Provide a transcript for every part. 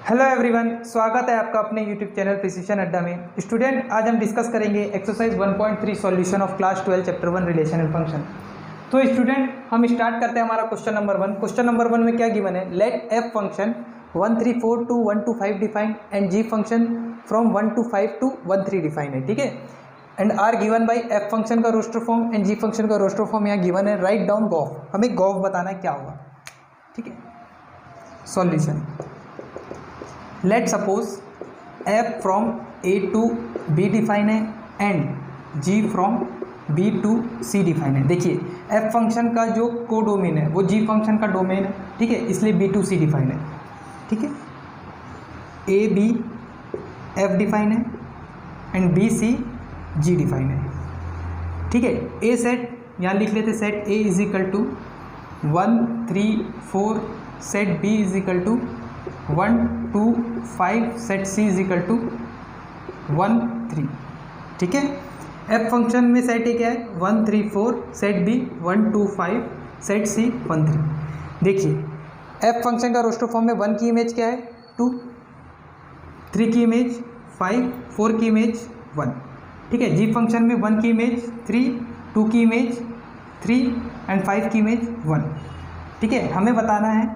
Hello everyone, स्वागत है आपका अपने यूट्यूब चैनल प्रिसीजन अड्डा में। स्टूडेंट, आज हम डिस्कस करेंगे exercise 1.3 solution of class 12 chapter 1 relation and function. तो स्टूडेंट, हम स्टार्ट करते हैं हमारा क्वेश्चन नंबर 1। क्वेश्चन नंबर 1 में क्या गिवन है? Let f function 1 3 4 2 1 2 5 define and g function from 1 2 5 to 1 3 define है, ठीक है। And are given by f function का roster form and g function का रोस्टर फॉर्म यहाँ गिवन है। राइट डाउन गॉफ, हमें गॉफ बताना है क्या होगा, ठीक है। Solution, let suppose f from a to b define है and g from b to c define है। देखिए, f फंक्शन का जो को डोमेन है वो g फंक्शन का डोमेन है, ठीक है, इसलिए b to c डिफाइन है, ठीक है। a b f डिफाइन है and b c g define है, ठीक है। a सेट यहाँ लिख लेते, set a is equal to 1 3 4, set b is equal to 1 2 5, set c is equal to 1 3, ठीक है। f फंक्शन में सेट ए क्या है? 1 3 4, सेट b 1 2 5, सेट c 1 3। देखिए, f फंक्शन का रोस्टर फॉर्म में 1 की इमेज क्या है? 2, 3 की इमेज 5, 4 की इमेज 1, ठीक है। g फंक्शन में 1 की इमेज 3, 2 की इमेज 3 एंड 5 की इमेज 1, ठीक है। हमें बताना है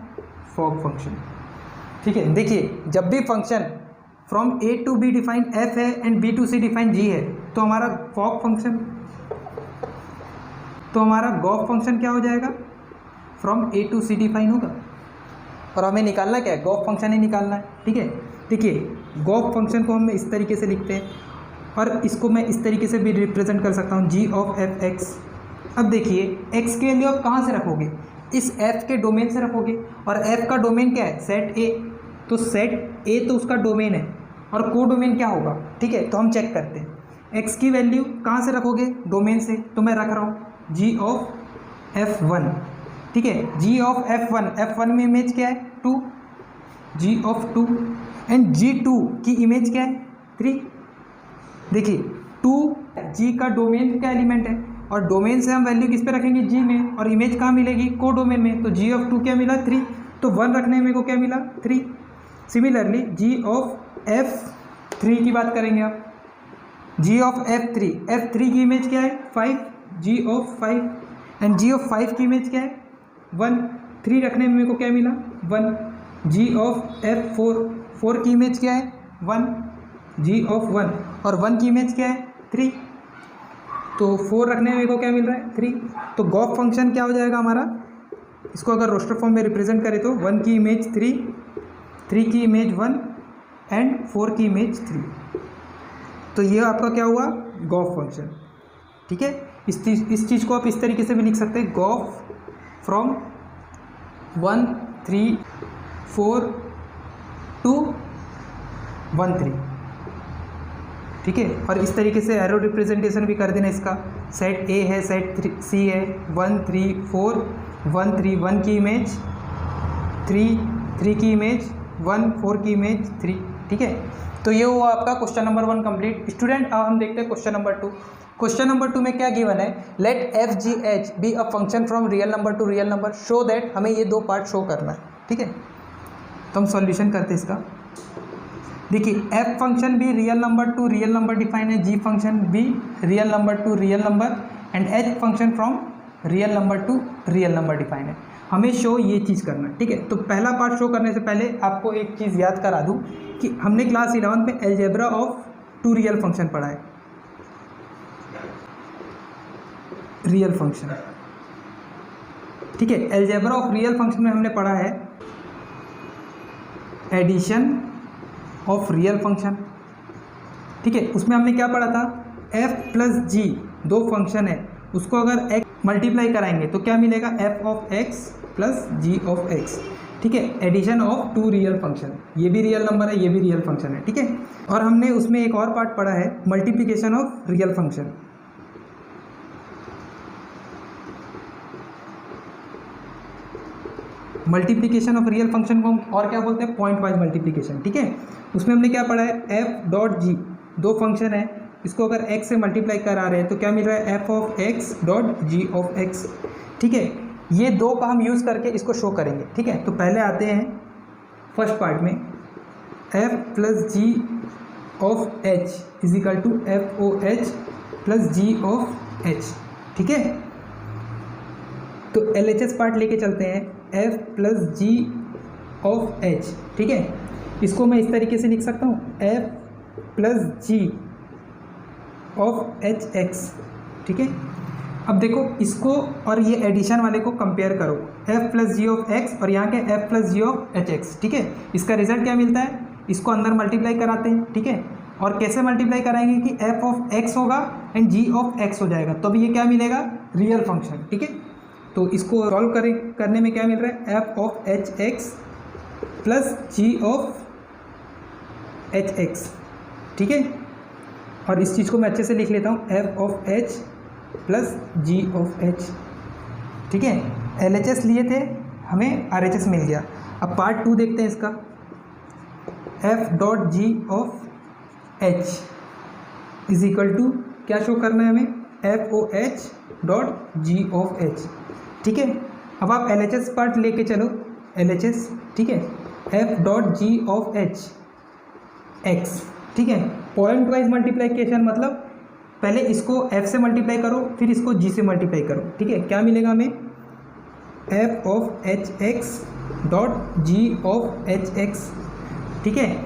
फॉग फंक्शन, ठीक है। देखिए, जब भी function from a to b define f है and b to c define g है, तो हमारा फॉग फंक्शन, तो हमारा गॉफ फंक्शन क्या हो जाएगा? From a to c define होगा। और हमें निकालना क्या है? गॉफ फंक्शन ही निकालना है, ठीक है। देखिए, गॉफ फंक्शन को हम इस तरीके से लिखते हैं और इसको मैं इस तरीके से भी रिप्रेजेंट कर सकता हूँ, g ऑफ एफ एक्स। अब देखिए, x की वैल्यू आप कहाँ से रखोगे? इस f के डोमेन से रखोगे, और f का डोमेन क्या है? Set a। तो सेट a तो उसका डोमेन है, और को डोमेन क्या होगा, ठीक है। तो हम चेक करते हैं, x की वैल्यू कहाँ से रखोगे? डोमेन से। तो मैं रख रहा हूँ g ऑफ f1, ठीक है। g ऑफ f1 में इमेज क्या है? 2, g ऑफ 2 एंड g2 की इमेज क्या है? 3। देखिए, 2 g का डोमेन का एलिमेंट है, और डोमेन से हम वैल्यू किस पे रखेंगे? g में, और इमेज कहाँ मिलेगी? को डोमेन में। तो g ऑफ 2 क्या मिला? 3। तो 1 रखने में को क्या मिला? 3। सिमिलरली g ऑफ f3 की बात करेंगे आप, g ऑफ f3 की इमेज क्या है? 5, g of 5 and g of 5 की इमेज क्या है? 1। 3 रखने में को क्या मिला? 1। g ऑफ f4 की इमेज क्या है? 1, g ऑफ 1 और 1 की इमेज क्या है? 3। तो 4 रखने में को क्या मिल रहा है? 3। तो गॉफ फंक्शन क्या हो जाएगा हमारा? इसको अगर रोस्टर फॉर्म में रिप्रेजेंट करें तो 1 की इमेज 3, 3 की इमेज 1 एंड 4 की इमेज 3। तो ये आपका क्या हुआ? गॉफ फंक्शन, ठीक है। इस चीज़ को आप इस तरीके से भी लिख सकते हैं, गॉफ फ्रॉम 1 3 4 2 1 3, ठीक है। और इस तरीके से एरो रिप्रेजेंटेशन भी कर देना इसका। सेट ए है, सेट सी है, 1 3 4 1 3, 1 की इमेज 3, 3 की इमेज 1, 4 की इमेज 3, ठीक है। तो ये हुआ आपका क्वेश्चन नंबर 1 कंप्लीट। स्टूडेंट, अब हम देखते हैं क्वेश्चन नंबर 2। क्वेश्चन नंबर 2 में क्या गिवन है? Let f g h be a function from real number to real number, show that. हमें ये 2 पार्ट शो करना है, ठीक है। तो हम सॉल्यूशन करते हैं इसका। देखिए, एफ फंक्शन भी real number to real number define है, जी फंक्शन भी real number to real number and H function from real number to real number define है। हमें शो ये चीज़ करना है, ठीक है। तो पहला पार्ट शो करने से पहले आपको एक चीज़ याद करा दूं कि हमने क्लास 11 में अलजेब्रा ऑफ 2 रियल फंक्शन पढ़ा है। रियल फंक्शन, ठीक है। अलजेब्रा ऑफ रियल फंक्शन में हमने पढ़ा है एडिशन ऑफ रियल फंक्शन, ठीक है। उसमें हमने क्या पढ़ा था? f प्लस g 2 फंक्शन है, उसको अगर x मल्टीप्लाई कराएंगे तो क्या मिलेगा? f of x plus g of x, ठीक है। एडिशन ऑफ 2 रियल फंक्शन, ये भी रियल नंबर है, ये भी रियल फंक्शन है, ठीक है। और हमने उसमें एक और पार्ट पढ़ा है multiplication of real function. Multiplication of real function को हम और क्या बोलते हैं? पॉइंट वाइज मल्टीप्लिकेशन, ठीक है। उसमें हमने क्या पढ़ा है? f डॉट g 2 फंक्शन है, इसको अगर x से मल्टीप्लाई करा रहे हैं तो क्या मिल रहा है? f of x dot g of x, ठीक है। ये 2 का हम यूज़ करके इसको शो करेंगे, ठीक है। तो पहले आते हैं फर्स्ट पार्ट में, f plus g of h is equal to f o h plus g of h. ठीक है, तो एल एच एस पार्ट लेके चलते हैं, f plus g of h. ठीक है, इसको मैं इस तरीके से लिख सकता हूँ, f plus g of h x. ठीक है, अब देखो इसको और ये एडिशन वाले को कंपेयर करो, f plus g of x और यहाँ के f plus g of h x. ठीक है, इसका रिजल्ट क्या मिलता है, इसको अंदर मल्टीप्लाई कराते हैं। ठीक है, और कैसे मल्टीप्लाई कराएंगे कि एफ ऑफ एक्स होगा एंड जी ऑफ एक्स हो जाएगा, तो अभी ये क्या मिलेगा, रियल फंक्शन। ठीक है, तो इसको सॉल्व करने में क्या मिल रहा है, F of h x plus g of h x. ठीक है, और इस चीज़ को मैं अच्छे से लिख लेता हूँ, f of h plus g of h. ठीक है, एल एच एस लिए थे, हमें आर एच एस मिल गया। अब पार्ट 2 देखते हैं इसका, f dot g of h is equal to क्या शो करना है हमें, f o h dot g of h. ठीक है, अब आप एल एच एस पार्ट लेके चलो, एल एच एस। ठीक है, F dot g of h x. ठीक है, पॉइंट वाइज मल्टीप्लीकेशन, मतलब पहले इसको f से मल्टीप्लाई करो फिर इसको g से मल्टीप्लाई करो। ठीक है, क्या मिलेगा हमें, f of h x dot g of h x. ठीक है,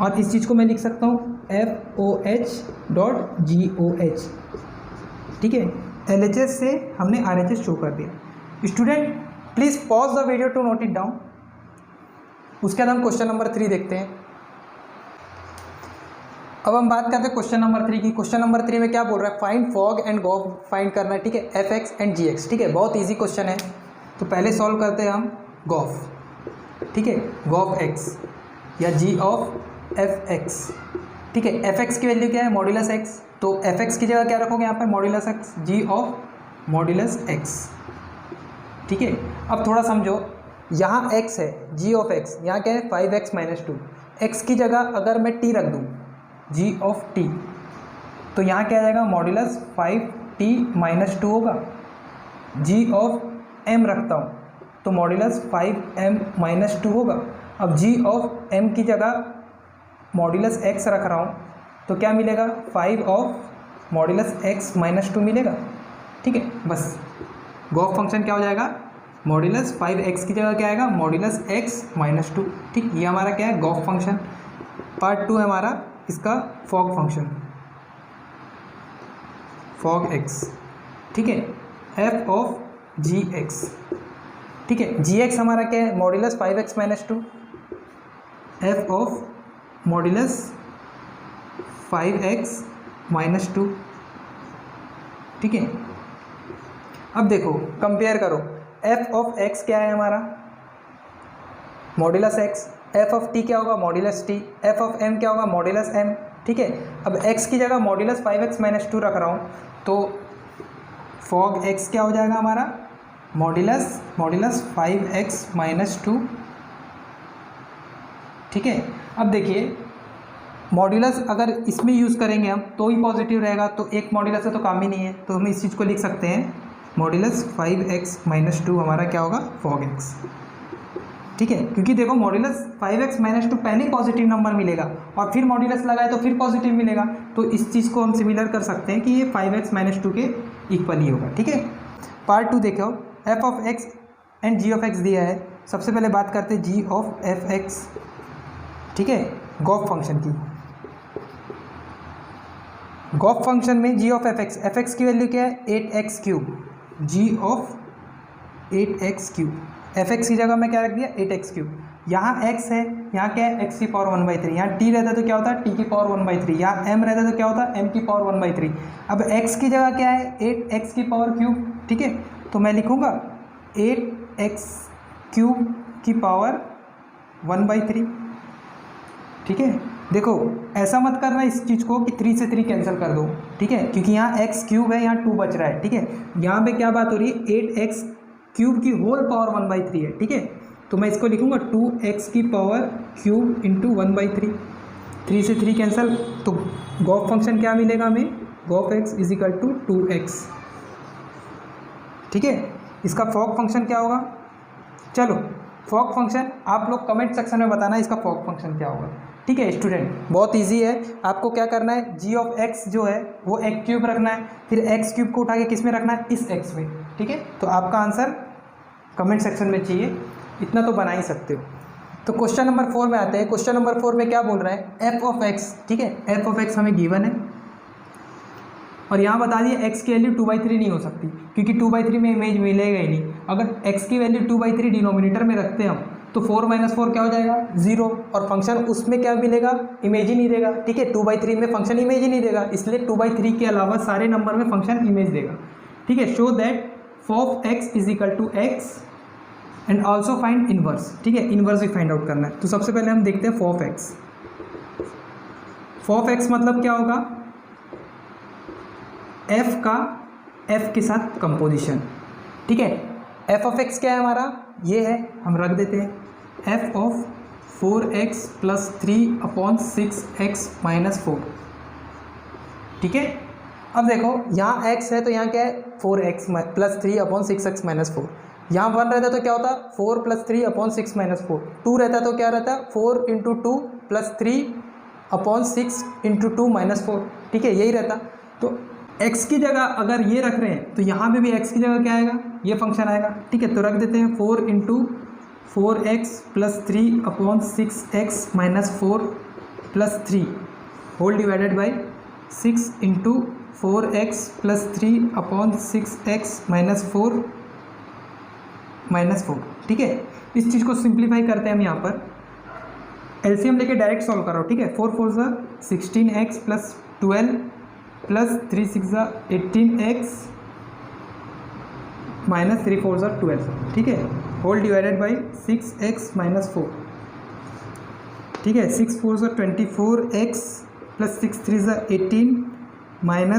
और इस चीज़ को मैं लिख सकता हूँ f o h dot g o h. ठीक है, एल एच एस से हमने आर एच एस शो कर दिया। Student please pause the video to note it down. उसके बाद हम क्वेश्चन नंबर 3 देखते हैं। अब हम बात करते हैं क्वेश्चन नंबर 3 की। क्वेश्चन नंबर 3 में क्या बोल रहा है, find fog and gof find करना है। ठीक है, f x and g x. ठीक है, बहुत इजी क्वेश्चन है, तो पहले सॉल्व करते हैं हम गॉफ। ठीक है, गॉफ एक्स या जी ऑफ एफ एक्स। ठीक है, एफ एक्स की वैल्यू क्या है, मॉड्यूलस एक्स, तो एफ एक्स की जगह क्या रखोगे यहाँ पर, modulus x, g of modulus x. ठीक है, अब थोड़ा समझो, यहाँ एक्स है, जी ऑफ एक्स, यहाँ क्या है 5x - 2। एक्स की जगह अगर मैं टी रख दूँ, जी ऑफ टी, तो यहाँ क्या आ जाएगा, मॉड्यूलस 5t - 2 होगा। जी ऑफ एम रखता हूँ तो मॉड्यूलस 5m - 2 होगा। अब जी ऑफ एम की जगह मॉड्यूलस एक्स रख रहा हूँ तो क्या मिलेगा, 5 ऑफ मॉड्यूलस x - 2 मिलेगा। ठीक है, बस गॉफ फंक्शन क्या हो जाएगा, मॉड्यूलस 5x की जगह क्या आएगा, मॉड्यूलस x - 2। ठीक, ये हमारा क्या है, गॉफ फंक्शन। पार्ट 2 है हमारा इसका फॉग फंक्शन, फॉग एक्स। ठीक है, एफ ऑफ जी एक्स। ठीक है, जी एक्स हमारा क्या है, modulus 5x - 2, F of modulus 5x - 2। ठीक है, अब देखो कंपेयर करो, एफ ऑफ एक्स क्या है हमारा, modulus x, f of t क्या होगा, modulus t, f of m क्या होगा, मॉड्यूलस एम। ठीक है, अब एक्स की जगह मॉड्यूलस 5x - 2 रख रहा हूँ तो फॉग एक्स क्या हो जाएगा हमारा, मॉड्यूलस 5x - 2। ठीक है, अब देखिए मॉड्यूलस अगर इसमें यूज़ करेंगे हम तो ही पॉजिटिव रहेगा, तो एक मॉड्यूलस है तो काम ही नहीं है, तो हम इस चीज़ को लिख सकते हैं, मॉड्यूलस 5x - 2 हमारा क्या होगा, फॉग एक्स। ठीक है, क्योंकि देखो मॉड्यूलस 5x - 2 पहले पॉजिटिव नंबर मिलेगा और फिर मॉड्यूलस लगाए तो फिर पॉजिटिव मिलेगा, तो इस चीज़ को हम सिमिलर कर सकते हैं कि ये 5x - 2 के इक्वल ही होगा। ठीक है, पार्ट 2 देखो, f of x and g of x दिया है। सबसे पहले बात करते हैं जी ऑफ एफ एक्स। ठीक है, गॉफ फंक्शन की, गॉफ फंक्शन में जी ऑफ एफ एक्स की वैल्यू क्या है, 8x3, ji of 8x3। F x की जगह मैं क्या रख दिया, 8x3। यहाँ x है, यहाँ क्या है, x की पावर 1/3। यहाँ t रहता है तो क्या होता है, t की पावर 1/3। यहाँ m रहता है तो क्या होता है, m की पावर 1/3। अब x की जगह क्या है, 8x की पावर क्यूब। ठीक है, तो मैं लिखूँगा 8x³ की पावर 1/3। ठीक है, देखो ऐसा मत करना इस चीज़ को कि 3 से 3 कैंसिल कर दो। ठीक है, क्योंकि यहाँ x³ है, यहाँ 2 बच रहा है। ठीक है, यहाँ पे क्या बात हो रही है, 8x³ की होल पावर 1/3 है। ठीक है, तो मैं इसको लिखूँगा 2x की पावर क्यूब इंटू 1/3। 3 से 3 कैंसिल, तो गॉफ फंक्शन क्या मिलेगा हमें, gof x is equal to 2x। ठीक है, इसका फॉग फंक्शन क्या होगा, चलो फॉक फंक्शन आप लोग कमेंट सेक्शन में बताना इसका फॉक फंक्शन क्या होगा। ठीक है स्टूडेंट, बहुत इजी है। आपको क्या करना है, जी ऑफ एक्स जो है वो एक्स क्यूब रखना है, फिर एक्स क्यूब को उठा के किस में रखना है, इस एक्स में। ठीक है, तो आपका आंसर कमेंट सेक्शन में चाहिए, इतना तो बना ही सकते हो। तो क्वेश्चन नंबर 4 में आते हैं। क्वेश्चन नंबर 4 में क्या बोल रहा है, एफ ऑफ एक्स। ठीक है, एफ ऑफ एक्स हमें गिवन है और यहाँ बता दिए एक्स की वैल्यू 2/3 नहीं हो सकती, क्योंकि 2/3 में इमेज मिलेगा ही नहीं। अगर एक्स की वैल्यू 2/3 डिनोमिनेटर में रखते हैं हम, तो 4 - 4 क्या हो जाएगा, 0, और फंक्शन उसमें क्या मिलेगा, इमेज ही नहीं देगा। ठीक है, 2/3 में फंक्शन इमेज ही नहीं देगा, इसलिए 2/3 के अलावा सारे नंबर में फंक्शन इमेज देगा। ठीक है, show that fof x is equal to x and also find inverse. ठीक है, इनवर्स भी फाइंड आउट करना है। तो सबसे पहले हम देखते हैं फॉफ एक्स। फॉफ एक्स मतलब क्या होगा, एफ का एफ के साथ कंपोजिशन। ठीक है, एफ ऑफ एक्स क्या है हमारा, ये है, हम रख देते हैं एफ ऑफ 4x + 3/6x - 4। ठीक है, अब देखो यहाँ x है तो यहाँ क्या है, 4x + 3/6x - 4। यहाँ 1 रहता तो क्या होता, 4 + 3/6 - 4। 2 रहता तो क्या रहता, 4 × 2 + 3/6 × 2 - 4। ठीक है, यही रहता। तो x की जगह अगर ये रख रहे हैं तो यहाँ पे भी x की जगह क्या आएगा, ये फंक्शन आएगा। ठीक है, तो रख देते हैं 4 × 4x + 3/6x - 4 + 3 whole divided by 6 × 4x + 3/6x - 4 - 4। ठीक है, इस चीज़ को सिंप्लीफाई करते हैं हम यहाँ पर, एलसीएम लेके डायरेक्ट सॉल्व करो। ठीक है, 4 × 4 = 16x + 12 + 3 × 6 = 18x - 3 × 4 = 12। ठीक है, होल डिवाइडेड बाई 6x - 4। ठीक है, 6 × 4 = 24x + 6 × 3 = 18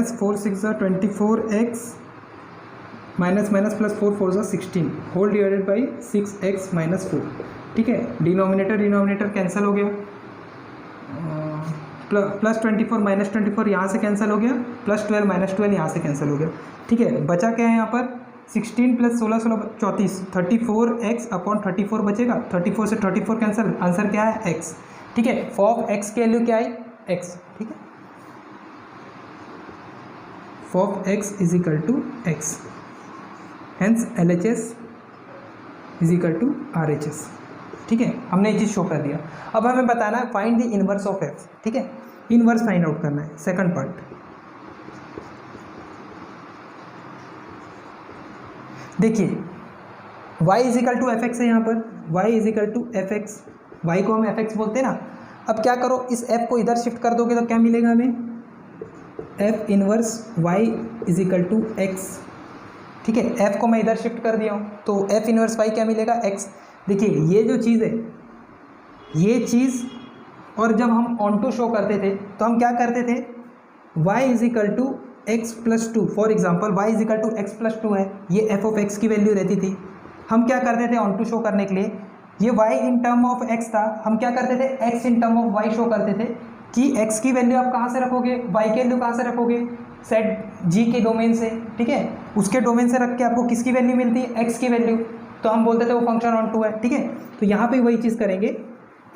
- 4 × 6 = 24x - +4 × 4 = 16 whole divided by 6x - 4। ठीक है, डिनोमिनेटर कैंसिल हो गया, +24 - 24 यहाँ से कैंसिल हो गया, +12 - 12 यहाँ से कैंसिल हो गया। ठीक है, बचा क्या है यहाँ पर, 16 + 16 16 34 34x/34 बचेगा। 34 से 34 कैंसिल, आंसर क्या है, x। ठीक है, फॉफ x की वैल्यू क्या आई, x। ठीक है, fof x is equal to x, hence LHS is equal to RHS। ठीक है, हमने ये चीज़ शो कर दिया। अब हमें बताना है find the inverse of f। ठीक है, इनवर्स फाइंड आउट करना है, सेकंड पार्ट। देखिए y is equal to f x है, यहाँ पर y is equal to f x, y को हम एफ एक्स बोलते हैं ना। अब क्या करो, इस f को इधर शिफ्ट कर दोगे तो क्या मिलेगा हमें, f inverse y is equal to x। ठीक है, f को मैं इधर शिफ्ट कर दिया हूँ तो f इनवर्स y क्या मिलेगा, x। देखिए ये जो चीज़ है, ये चीज़, और जब हम ऑन टू शो करते थे तो हम क्या करते थे, y is equal to x + 2। For example y is equal to x + 2 है, ये f ऑफ x की वैल्यू रहती थी। हम क्या करते थे ऑन टू शो करने के लिए, ये y in term of x था, हम क्या करते थे x in term of y show करते थे कि x की वैल्यू आप कहाँ से रखोगे, y की वैल्यू कहाँ से रखोगे, सेट g के डोमेन से। ठीक है, उसके डोमेन से रख के आपको किसकी वैल्यू मिलती है, x की वैल्यू, तो हम बोलते थे वो फंक्शन ऑन टू है। ठीक है, तो यहाँ पे वही चीज़ करेंगे,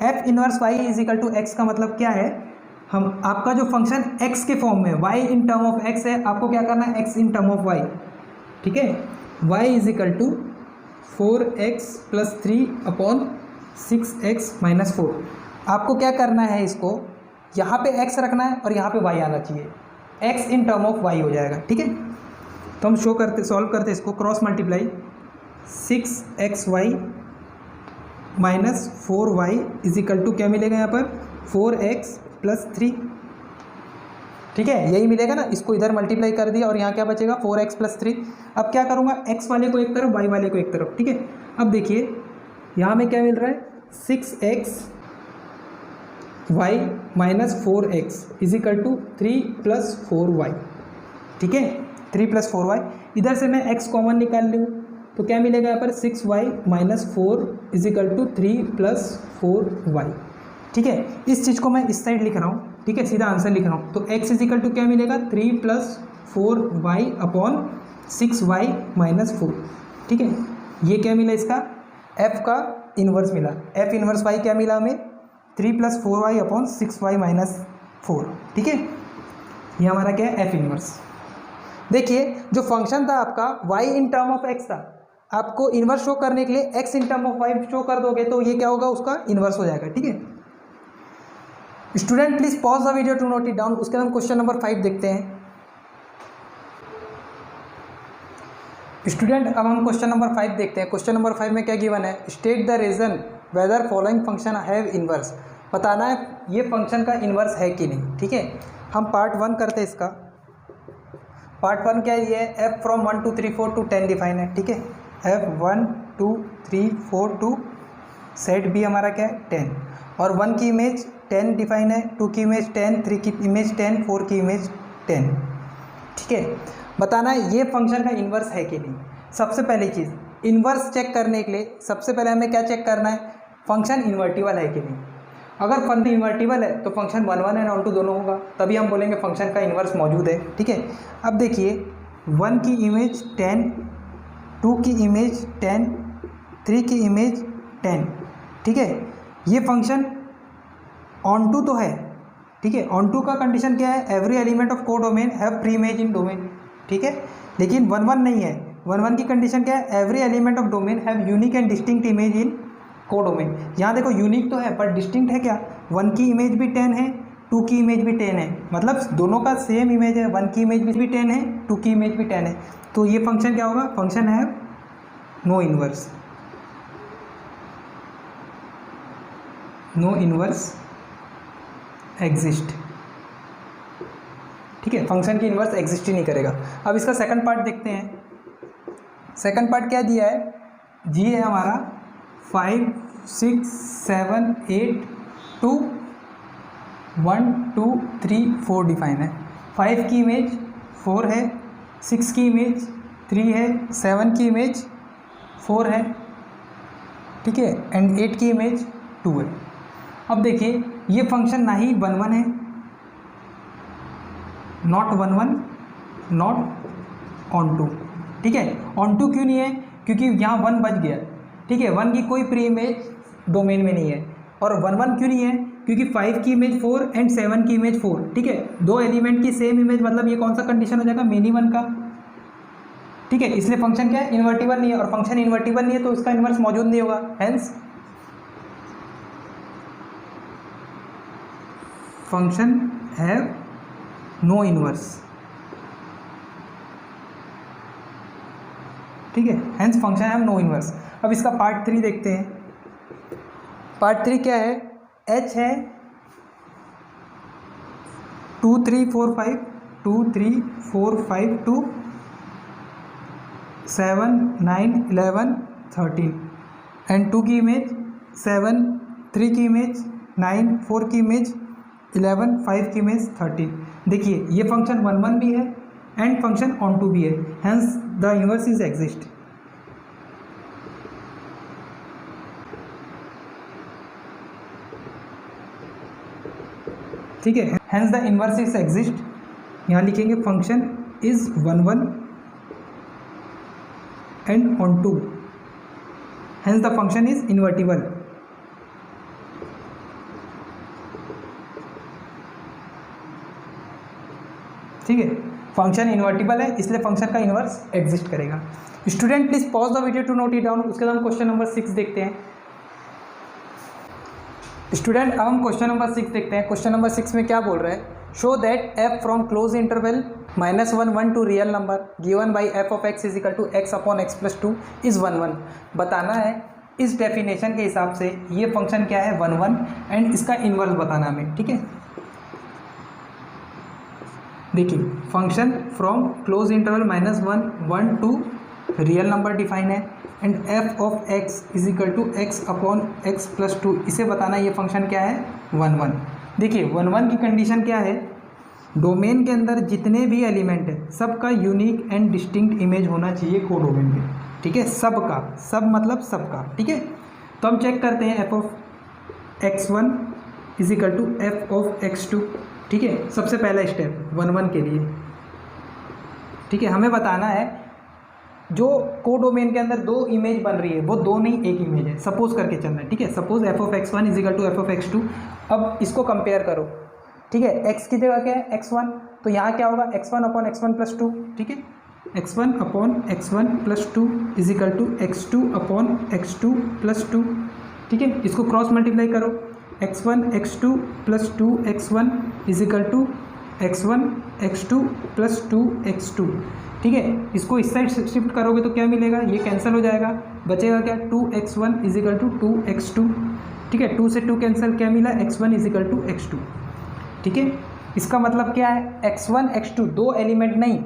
f inverse y is equal to x का मतलब क्या है, हम आपका जो फंक्शन x के फॉर्म में, y in term of x है, आपको क्या करना है, x in term of y। ठीक है, y is equal to 4x + 3/6x - 4। आपको क्या करना है, इसको यहाँ पे x रखना है और यहाँ पे y आना चाहिए, x in term of y हो जाएगा। ठीक है, तो हम शो करते, सॉल्व करते इसको, cross multiply 6xy - 4y is equal to क्या मिलेगा यहाँ पर, 4x + 3। ठीक है, यही मिलेगा ना, इसको इधर मल्टीप्लाई कर दिया और यहाँ क्या बचेगा, 4x + 3। अब क्या करूँगा, x वाले को एक तरफ, y वाले को एक तरफ। ठीक है, अब देखिए यहाँ में क्या मिल रहा है, 6xy - 4x is equal to 3 + 4y। ठीक है, 3 + 4y, इधर से मैं x कॉमन निकाल लूँ तो क्या मिलेगा यहाँ पर, 6y - 4 is equal to 3 + 4y। ठीक है, इस चीज़ को मैं इस साइड लिख रहा हूँ। ठीक है, सीधा आंसर लिख रहा हूँ, तो x इज इक्वल टू क्या मिलेगा, 3 + 4y/6y - 4। ठीक है, ये क्या मिला, इसका f का इन्वर्स मिला। एफ इन्वर्स वाई क्या मिला हमें 3 + 4y अपॉन 6y - 4। ठीक है, ये हमारा क्या है एफ इन्वर्स। देखिए जो फंक्शन था आपका y in term of x था, आपको इन्वर्स शो करने के लिए x in term of y show कर दोगे तो ये क्या होगा उसका इन्वर्स हो जाएगा। ठीक है student, please pause the video to note it down. उसके बाद हम क्वेश्चन नंबर 5 देखते हैं। स्टूडेंट अब हम क्वेश्चन नंबर 5 देखते हैं। क्वेश्चन नंबर 5 में क्या गिवन है, state the reason whether following function have inverse. बताना है ये फंक्शन का इन्वर्स है कि नहीं। ठीक है, हम पार्ट 1 करते हैं इसका। पार्ट 1 क्या है, एफ फ्रॉम 1 2 3 4 to 10 डिफाइन है। ठीक है, एफ 1 2 3 4 टू सेट बी हमारा क्या है 10, और 1 की इमेज 10 डिफाइन है, 2 की इमेज 10, 3 की इमेज 10, 4 की इमेज 10। ठीक है, बताना है ये फंक्शन का इन्वर्स है कि नहीं। सबसे पहली चीज़ इन्वर्स चेक करने के लिए सबसे पहले हमें क्या चेक करना है, फंक्शन इन्वर्टिबल है कि नहीं। अगर फंक्शन इन्वर्टिबल है तो फंक्शन 1 1 एंड 1 2 दोनों होगा, तभी हम बोलेंगे फंक्शन का इन्वर्स मौजूद है। ठीक है, अब देखिए 1 की इमेज 10, 2 की इमेज 10, 3 की इमेज 10। ठीक है, ये फंक्शन ऑन टू तो है। ठीक है, ऑन टू का कंडीशन क्या है, every element of codomain have pre image in domain. ठीक है, लेकिन 1 1 नहीं है। 1 1 की कंडीशन क्या है, every element of domain have unique and distinct image in codomain. यहाँ देखो यूनिक तो है पर डिस्टिंक्ट है क्या, 1 की इमेज भी 10 है, 2 की इमेज भी 10 है, मतलब दोनों का सेम इमेज है। 1 की इमेज भी 10 है, 2 की इमेज भी 10 है, तो ये फंक्शन क्या होगा, फंक्शन है no inverse. No inverse exist. ठीक है, फंक्शन की इन्वर्स एग्जिस्ट ही नहीं करेगा। अब इसका सेकंड पार्ट देखते हैं। सेकंड पार्ट क्या दिया है, जी है हमारा 5 6 7 8 2 1 2 3 4 डिफाइन है। 5 की इमेज 4 है, 6 की इमेज 3 है, 7 की इमेज 4 है। ठीक है, एंड 8 की इमेज 2 है। अब देखिए ये फंक्शन ना ही 1 1 है, नॉट 1 1, नॉट ऑन टू। ठीक है, ऑन टू क्यों नहीं है, क्योंकि यहाँ 1 बच गया। ठीक है, 1 की कोई प्री इमेज डोमेन में नहीं है। और 1 1 क्यों नहीं है, क्योंकि 5 की इमेज 4 एंड 7 की इमेज 4। ठीक है, दो एलिमेंट की सेम इमेज, मतलब ये कौन सा कंडीशन हो जाएगा, मेनी वन का। ठीक है, इसलिए फंक्शन क्या है, इन्वर्टिबल नहीं है, और फंक्शन इन्वर्टिबल नहीं है तो उसका इन्वर्स मौजूद नहीं होगा। Hence function have no inverse. ठीक है, hence function have no inverse. अब इसका पार्ट 3 देखते हैं। पार्ट 3 क्या है, h है 2 3 4 5 2 3 4 5 2 7 9 11 13 एंड 2 की इमेज 7, 3 की इमेज 9, 4 की इमेज 11, 5 की इमेज 13। देखिए ये फंक्शन 1 1 भी है एंड फंक्शन ऑन टू भी है, hence the inverse is exist. ठीक है, hence the inverse is exist. यहाँ लिखेंगे function is 1 1 and onto, hence the function is invertible. ठीक है, फंक्शन इन्वर्टिबल है इसलिए फंक्शन का इन्वर्स एग्जिस्ट करेगा। Student please pause the video to note it down. उसके बाद हम क्वेश्चन नंबर 6 देखते हैं। स्टूडेंट अब हम क्वेश्चन नंबर 6 देखते हैं। क्वेश्चन नंबर 6 में क्या बोल रहे हैं, show that f from close interval -1 1 to real number given by f of x is equal to x upon x plus 2 is 1 1। बताना है इस डेफिनेशन के हिसाब से ये फंक्शन क्या है 1 1 एंड इसका इन्वर्स बताना हमें। ठीक है, देखिए function from close interval -1 1 to real number define है and f of x is equal to x upon x plus 2, इसे बताना ये फंक्शन क्या है 1 1। देखिए 1 1 की कंडीशन क्या है, डोमेन के अंदर जितने भी एलिमेंट है सबका यूनिक एंड डिस्टिंक्ट इमेज होना चाहिए कोडोमेन में। ठीक है, सबका, सब मतलब सबका। ठीक है, तो हम चेक करते हैं f of x1 is equal to f of x2। ठीक है, सबसे पहला स्टेप 1 1 के लिए। ठीक है, हमें बताना है जो कोडोमेन के अंदर दो इमेज बन रही है वो दो नहीं एक इमेज है, सपोज करके चलना है, ठीक है। Suppose f of x one equal to f of x two. अब इसको कंपेयर करो, ठीक है। एक्स की जगह क्या है एक्स वन, तो यहाँ क्या होगा x one upon x one plus two, ठीक है। X one upon x one plus two equal to x two upon x two plus two, ठीक है। इसको क्रॉस मल्टीप्लाई करो, x one x two plus two x one equal to x one x two plus two x two, ठीक है। इसको इस side shift करोगे तो क्या मिलेगा, ये कैंसिल हो जाएगा, बचेगा क्या two x one equal to two x two, ठीक है। टू से टू कैंसिल, क्या मिला x one equal to x two, ठीक है। इसका मतलब क्या है एक्स वन एक्स टू दो एलिमेंट नहीं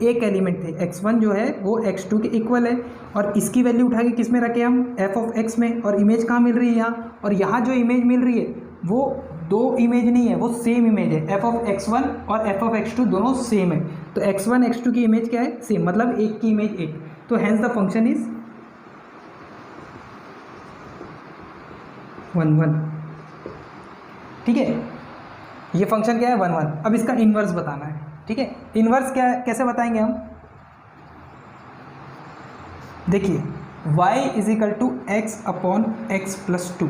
एक एलिमेंट थे, एक्स वन जो है वो एक्स टू के इक्वल है, और इसकी वैल्यू उठा के किस में रखे हम एफ ऑफ एक्स में, और इमेज कहाँ मिल रही है यहाँ, और यहाँ जो इमेज मिल रही है वो दो इमेज नहीं है, वो सेम इमेज है। एफ ऑफ एक्स वन और एफ ऑफ एक्स टू दोनों सेम है, तो एक्स वन एक्स टू की इमेज क्या है सेम, मतलब एक की इमेज एक, तो हैंस द फंक्शन इज 1 1, ठीक है। ये फंक्शन क्या है 1 1। अब इसका इन्वर्स बताना है, ठीक है। इन्वर्स क्या है, कैसे बताएंगे हम, देखिए y is equal to x upon x plus two,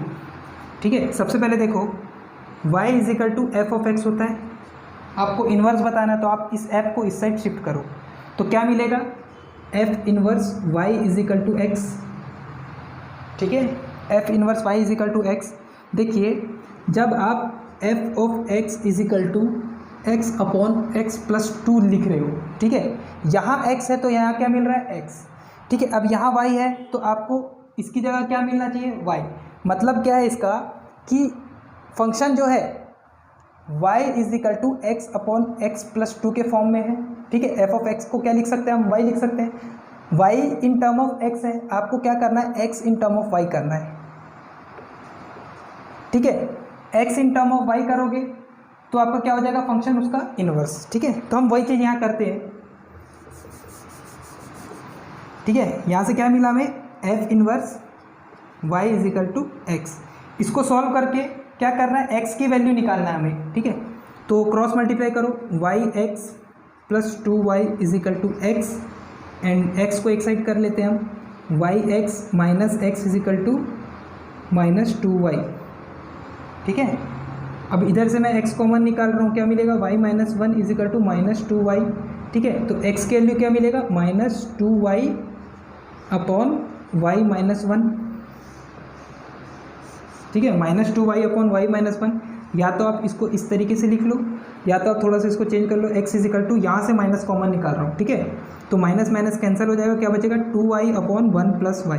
ठीक है। सबसे पहले देखो y is equal to f of x होता है, आपको इन्वर्स बताना है तो आप इस f को इस साइड शिफ्ट करो, तो क्या मिलेगा f inverse y is equal to x, ठीक है। f inverse y is equal to x, देखिए जब आप f of x is equal to x upon x plus two लिख रहे हो, ठीक है। यहाँ x है तो यहाँ क्या मिल रहा है x, ठीक है। अब यहाँ y है तो आपको इसकी जगह क्या मिलना चाहिए y, मतलब क्या है इसका कि फंक्शन जो है y is equal to x upon x plus two के फॉर्म में है, ठीक है। एफ ऑफ एक्स को क्या लिख सकते हैं हम y लिख सकते हैं, y in term of x है, आपको क्या करना है x in term of y करना है, ठीक है। x in term of y करोगे तो आपका क्या हो जाएगा फंक्शन उसका इन्वर्स, ठीक है। तो हम वही चीज़ यहाँ करते हैं, ठीक है। यहाँ से क्या मिला हमें f inverse y is equal to x, इसको सॉल्व करके क्या करना है x की वैल्यू निकालना है हमें, ठीक है। तो क्रॉस मल्टीप्लाई करो yx plus two y equal to x, and x को एक साइड कर लेते हैं हम, yx minus x equal to minus two y, ठीक है। अब इधर से मैं x कॉमन निकाल रहा हूँ, क्या मिलेगा y minus one equal to minus two y, ठीक है। तो x की वैल्यू क्या मिलेगा minus two y upon y minus one, ठीक है। Minus two y upon y minus one, या तो आप इसको इस तरीके से लिख लो या तो आप थोड़ा सा इसको चेंज कर लो, x इजिकल टू यहाँ से माइनस कॉमन निकाल रहा हूँ, ठीक है। तो माइनस माइनस कैंसिल हो जाएगा, क्या बचेगा two y upon one plus y,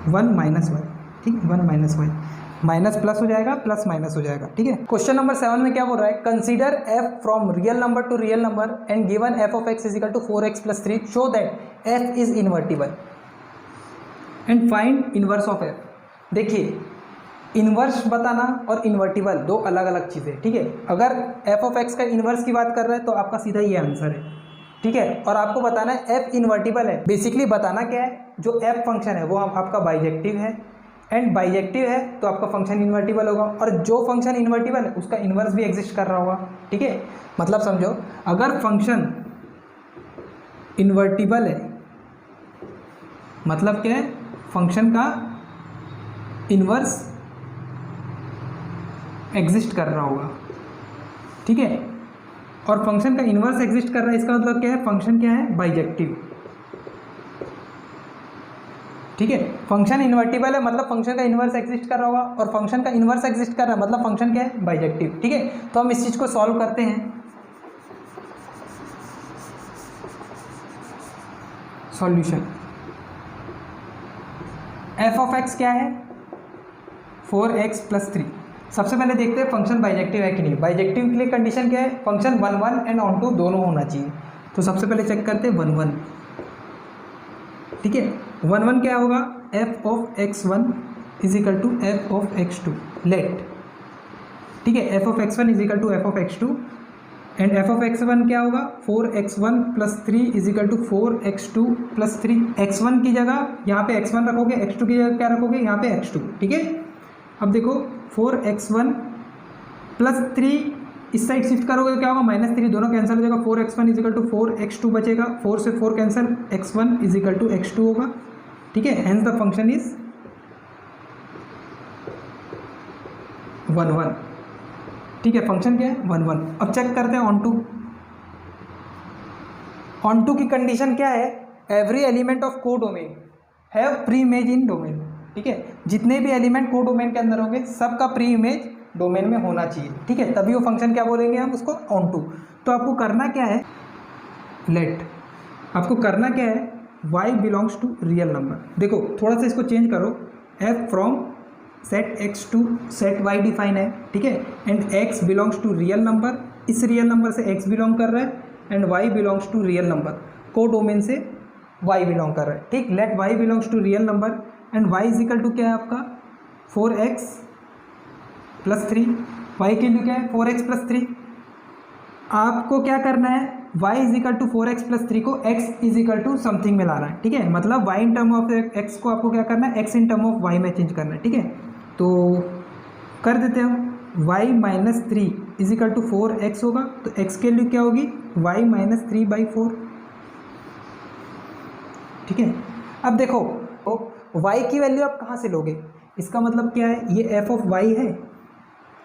one minus y, ठीक है। One minus y, minus plus हो जाएगा प्लस माइनस हो जाएगा, ठीक है। क्वेश्चन नंबर 7 में क्या बोल रहा है, consider f from real number to real number and given f of x is equal to 4x plus 3 show that f is invertible and find inverse of f। देखिए इन्वर्स बताना और इन्वर्टिबल दो अलग अलग चीज़ें, ठीक है। अगर f ऑफ x का इन्वर्स की बात कर रहे हैं तो आपका सीधा ये आंसर है, ठीक है। और आपको बताना है f इन्वर्टिबल है, बेसिकली बताना क्या है, जो f फंक्शन है वो आपका बाइजेक्टिव है, एंड बाइजेक्टिव है तो आपका फंक्शन इन्वर्टिबल होगा, और जो फंक्शन इन्वर्टिबल है उसका इन्वर्स भी एग्जिस्ट कर रहा होगा, ठीक है। मतलब समझो अगर फंक्शन इन्वर्टिबल है मतलब क्या है, फंक्शन का इन्वर्स एग्जिस्ट कर रहा होगा, ठीक है। और फंक्शन का इन्वर्स एग्जिस्ट कर रहा है, इसका मतलब क्या है, फंक्शन क्या है बाइजेक्टिव, ठीक है। फंक्शन इन्वर्टिबल है मतलब फंक्शन का इन्वर्स एग्जिस्ट कर रहा होगा, और फंक्शन का इन्वर्स एग्जिस्ट कर रहा है मतलब फंक्शन क्या है बाइजेक्टिव, ठीक है। तो हम इस चीज़ को सॉल्व करते हैं, सॉल्यूशन f ऑफ x क्या है 4x प्लस 3। सबसे पहले देखते हैं फंक्शन बाइजेक्टिव है कि नहीं। बाइजेक्टिव के लिए कंडीशन क्या है, फंक्शन 1 1 एंड ऑन टू दोनों होना चाहिए, तो सबसे पहले चेक करते हैं 1 1, ठीक है। 1 1 क्या होगा, f of x1 equal to f of x2 let, ठीक है। f of x1 equal to f of x2 and f of x1 क्या होगा 4x1 plus 3 is equal to 4x2 plus 3। x1 की जगह यहाँ पे x1 रखोगे, x2 की जगह क्या रखोगे यहाँ पे x2, ठीक है। अब देखो 4x1 प्लस 3 इस साइड शिफ्ट करोगे तो क्या होगा, -3 दोनों कैंसिल हो जाएगा, 4x1 इजिकल टू 4x2 बचेगा, 4 से 4 cancel, x1 equal to x2 होगा, ठीक है। हेंस द फंक्शन इज 1 1, ठीक है। फंक्शन क्या है 1 1। अब चेक करते हैं ऑन टू की कंडीशन क्या है, every element of codomain have pre image in domain, ठीक है। जितने भी एलिमेंट कोडोमेन के अंदर होंगे सबका प्री इमेज डोमेन में होना चाहिए, ठीक है, तभी वो फंक्शन क्या बोलेंगे हम उसको, ऑन टू। तो आपको करना क्या है, आपको करना क्या है, y belongs to real number. देखो थोड़ा सा इसको चेंज करो, f from set x to set y define है, ठीक है, and x belongs to real number, इस रियल नंबर से x बिलोंग कर रहा है, and y belongs to real number, को डोमेन से y बिलोंग कर रहा है, ठीक। Let y belongs to real number and y is equal to क्या है आपका 4x प्लस 3, y के लिए क्या है 4x प्लस 3। आपको क्या करना है, y is equal to 4x plus 3 को x इजिकल टू समथिंग में लाना है, ठीक है, मतलब y in term of x को आपको क्या करना है, x in term of y में चेंज करना है, ठीक है। तो कर देते हैं, y minus 3 is equal to 4x होगा, तो x के लिए क्या होगी y माइनस 3/4, ठीक है। अब देखो y की वैल्यू आप कहाँ से लोगे, इसका मतलब क्या है, ये f ऑफ y है,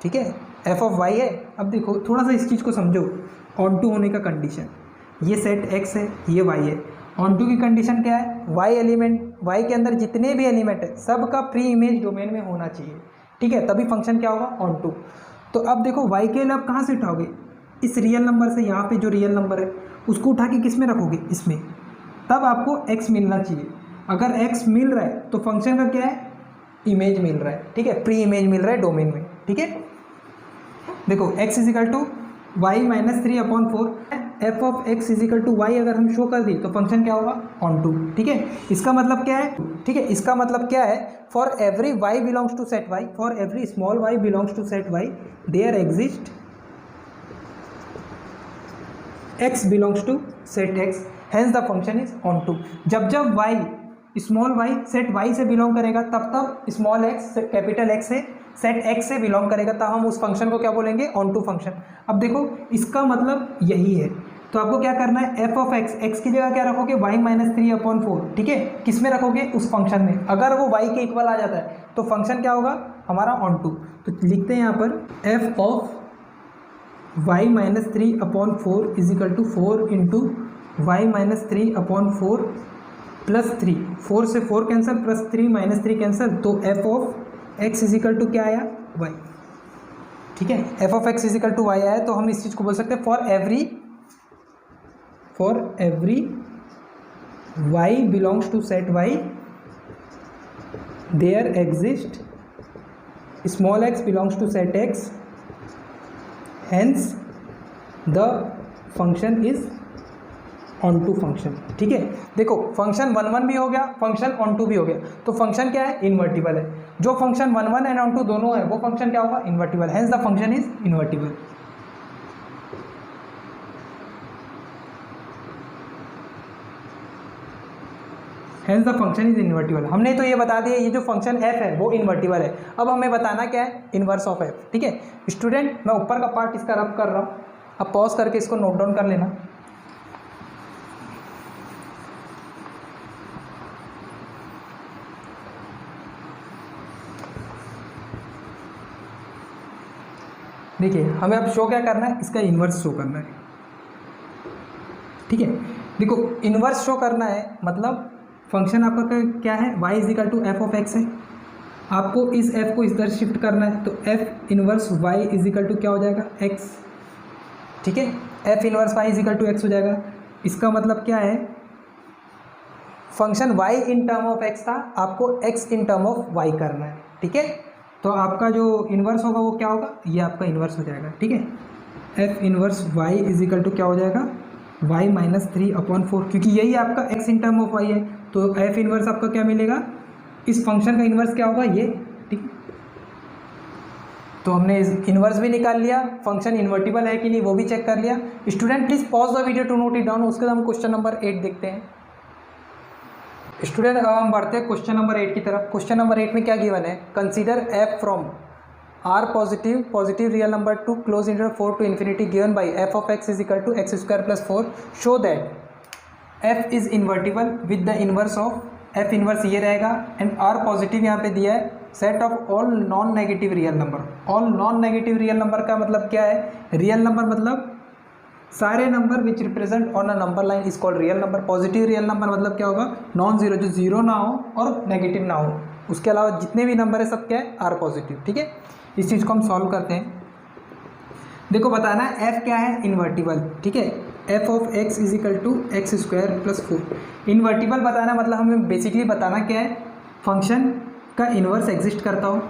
ठीक है, f ऑफ y है। अब देखो थोड़ा सा इस चीज़ को समझो, ऑन टू होने का कंडीशन, ये सेट x है, ये y है, ऑन टू की कंडीशन क्या है, y एलिमेंट, y के अंदर जितने भी एलिमेंट है सबका प्री इमेज डोमेन में होना चाहिए, ठीक है, तभी फंक्शन क्या होगा, ऑन टू। तो अब देखो y के लिए आप कहाँ से उठाओगे, इस रियल नंबर से, यहाँ पे जो रियल नंबर है उसको उठा के किस में रखोगे, इसमें, तब आपको x मिलना चाहिए। अगर x मिल रहा है तो फंक्शन का क्या है, इमेज मिल रहा है, ठीक है, प्री इमेज मिल रहा है डोमेन में, ठीक है। देखो x is equal to y minus 3/4, f of x is equal to y अगर हम शो कर दी तो फंक्शन क्या होगा, ऑन टू, ठीक है। इसका मतलब क्या है, ठीक है, इसका मतलब क्या है, for every y belongs to set y, for every small y belongs to set y, there exist x belongs to set x, hence the function is onto. जब जब y small y set y से belong करेगा तब small x capital x से set x से belong करेगा, तब हम उस फंक्शन को क्या बोलेंगे, ऑन टू फंक्शन। अब देखो इसका मतलब यही है, तो आपको क्या करना है, f ऑफ x की जगह क्या रखोगे, y माइनस 3/4, ठीक है, किस में रखोगे, उस फंक्शन में। अगर वो y के इक्वल आ जाता है तो फंक्शन क्या होगा हमारा, ऑन टू। तो लिखते हैं यहाँ पर f of y minus 3/4 equal to 4 into y minus 3/4 plus 3, 4 से 4 कैंसिल, प्लस 3 माइनस 3 कैंसिल, तो f of x is equal to क्या आया, y, ठीक है, f of x is equal to y आया। तो हम इस चीज़ को बोल सकते हैं, for every y belongs to set y, there exist small x belongs to set x, hence the function is onto function, ठीक है। देखो फंक्शन 1 1 भी हो गया, फंक्शन ऑन टू भी हो गया, तो फंक्शन क्या है, इन्वर्टिबल है। जो फंक्शन 1 1 एंड ऑन टू दोनों है वो फंक्शन क्या होगा, invertible, hence the function is invertible. Hence the function is invertible. हमने तो ये बता दिया ये जो फंक्शन f है वो इन्वर्टिबल है। अब हमें बताना क्या है, इन्वर्स ऑफ f, ठीक है। स्टूडेंट मैं ऊपर का पार्ट इसका रब कर रहा हूँ, अब पॉज करके इसको नोट डाउन कर लेना। देखिए हमें अब शो क्या करना है, इसका इन्वर्स शो करना है, ठीक है। देखो इन्वर्स शो करना है मतलब फंक्शन आपका क्या है, y is equal to f of x है, आपको इस f को इधर शिफ्ट करना है, तो f inverse y is equal to क्या हो जाएगा, x, ठीक है, f inverse y is equal to x हो जाएगा। इसका मतलब क्या है, function y in term of x था, आपको x in term of y करना है, ठीक है। तो आपका जो इन्वर्स होगा वो क्या होगा, ये आपका इन्वर्स हो जाएगा, ठीक है। f inverse y is equal to क्या हो जाएगा, y माइनस 3/4, क्योंकि यही आपका x in term of y है, तो f इन्वर्स आपका क्या मिलेगा, इस फंक्शन का इन्वर्स क्या होगा, ये, ठीक। तो हमने इन्वर्स भी निकाल लिया, फंक्शन इन्वर्टिबल है कि नहीं वो भी चेक कर लिया। Student please pause the video to note it down, उसके बाद हम क्वेश्चन नंबर 8 देखते हैं। स्टूडेंट अब हम बढ़ते हैं क्वेश्चन नंबर 8 की तरफ। क्वेश्चन नंबर 8 में क्या गिवन है, consider f from R positive real number to close interval 4 to infinity given by f of x is equal to x square plus 4 show that f is invertible with the inverse of f inverse ये रहेगा and R positive यहाँ पे दिया है set of all non negative real number. All non negative real number का मतलब क्या है? रियल नंबर मतलब सारे number which represent on a number line is called real number. Positive real number मतलब क्या होगा? नॉन जीरो, जो जीरो ना हो और नेगेटिव ना हो, उसके अलावा जितने भी नंबर है सब क्या है? R positive. ठीक है, इस चीज़ को हम सॉल्व करते हैं। देखो बताना है एफ क्या है? इन्वर्टिबल। ठीक है, F of x is equal to x square plus 4। Invertible बताना मतलब हमें बेसिकली बताना क्या है? फंक्शन का इन्वर्स एग्जिस्ट करता हो,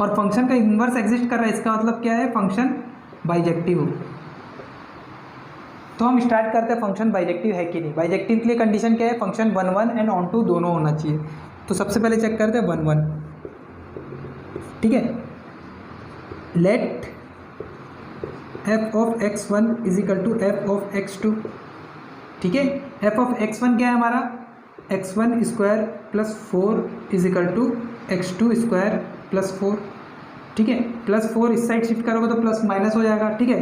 और फंक्शन का इन्वर्स एग्जिस्ट कर रहा है इसका मतलब क्या है? फंक्शन बाइजेक्टिव हो। तो हम स्टार्ट करते हैं फंक्शन बाइजेक्टिव है कि नहीं। बाइजेक्टिव के लिए कंडीशन क्या है? फंक्शन 1 1 एंड ऑन टू दोनों होना चाहिए। तो सबसे पहले चेक करते हैं 1 1। ठीक है, let f of x1 is equal to f of x2। ठीक है, एफ ऑफ x1 क्या है हमारा? x1 square plus 4 is equal to x2 square plus 4। ठीक है, प्लस 4 इस साइड शिफ्ट करोगे तो प्लस माइनस हो जाएगा। ठीक है,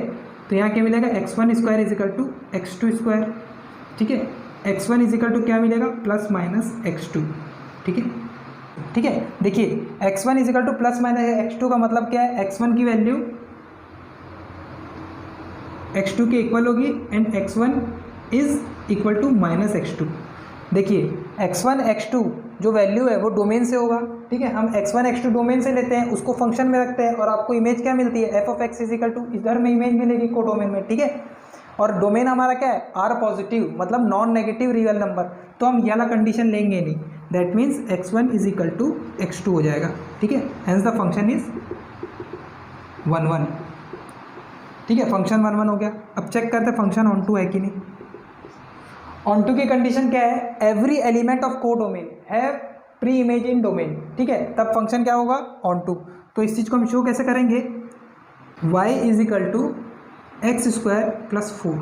तो यहाँ क्या मिलेगा? x1 square is equal to x2 square. ठीक है, x1 इज इक्वल टू क्या मिलेगा? Plus minus x2। ठीक है, ठीक है, देखिए x1 is equal to plus minus x2 का मतलब क्या है? x1 की वैल्यू x2 के इक्वल होगी and x1 is equal to minus x2। देखिए x1 x2 जो वैल्यू है वो डोमेन से होगा। ठीक है, हम x1 x2 डोमेन से लेते हैं, उसको फंक्शन में रखते हैं और आपको इमेज क्या मिलती है? F of x is equal to इधर में इमेज मिलेगी को डोमेन में। ठीक है, और डोमेन हमारा क्या है? आर पॉजिटिव मतलब नॉन नेगेटिव रियल नंबर। तो हम ये वाला कंडीशन लेंगे नहीं, that means x1 is equal to x2 हो जाएगा। ठीक है, हेंस द फंक्शन इज 1 1। ठीक है, फंक्शन 1 1 हो गया। अब चेक करते हैं फंक्शन ऑन टू है कि नहीं। ऑन टू की कंडीशन क्या है? एवरी एलिमेंट ऑफ को डोमेन है प्री इमेज इन डोमेन। ठीक है, तब फंक्शन क्या होगा? Onto. तो इस चीज़ को हम शो कैसे करेंगे? y is equal to x square plus 4।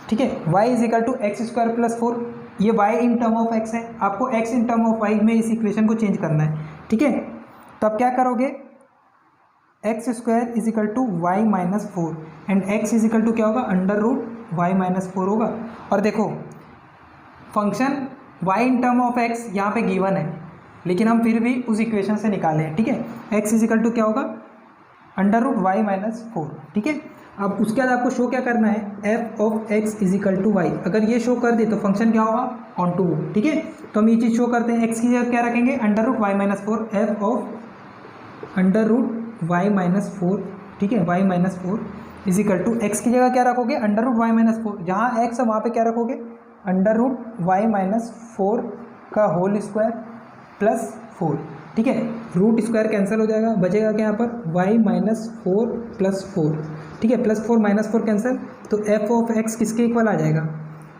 ठीक है, y is equal to x square plus 4। ये y in term of x है, आपको x in term of y में इस इक्वेशन को चेंज करना है। ठीक है, तब क्या करोगे? X square is equal to y minus 4 and x is equal to क्या होगा? अंडर रूट वाई माइनस 4 होगा। और देखो function y in term of x यहाँ पे गिवन है, लेकिन हम फिर भी उस इक्वेशन से निकाले हैं। ठीक है, x इज इक्वल टू क्या होगा? Under root y minus 4। ठीक है, अब उसके बाद आपको शो क्या करना है? F of x is equal to y. अगर ये शो कर दे तो फंक्शन क्या होगा? Onto. ठीक है, तो हम ये चीज़ शो करते हैं। x की जगह क्या रखेंगे? Under root y minus 4, f of under root y minus 4। ठीक है, y minus 4 is equal to x की जगह क्या रखोगे? Under root y minus 4। जहाँ एक्स है वहाँ पे क्या रखोगे? अंडर रूट वाई माइनस 4 का होल स्क्वायर प्लस 4। ठीक है, रूट स्क्वायर कैंसिल हो जाएगा, बचेगा क्या यहाँ पर? Y minus 4 plus 4। ठीक है, प्लस 4 माइनस 4 कैंसिल, तो एफ ऑफ एक्स किसके इक्वल आ जाएगा?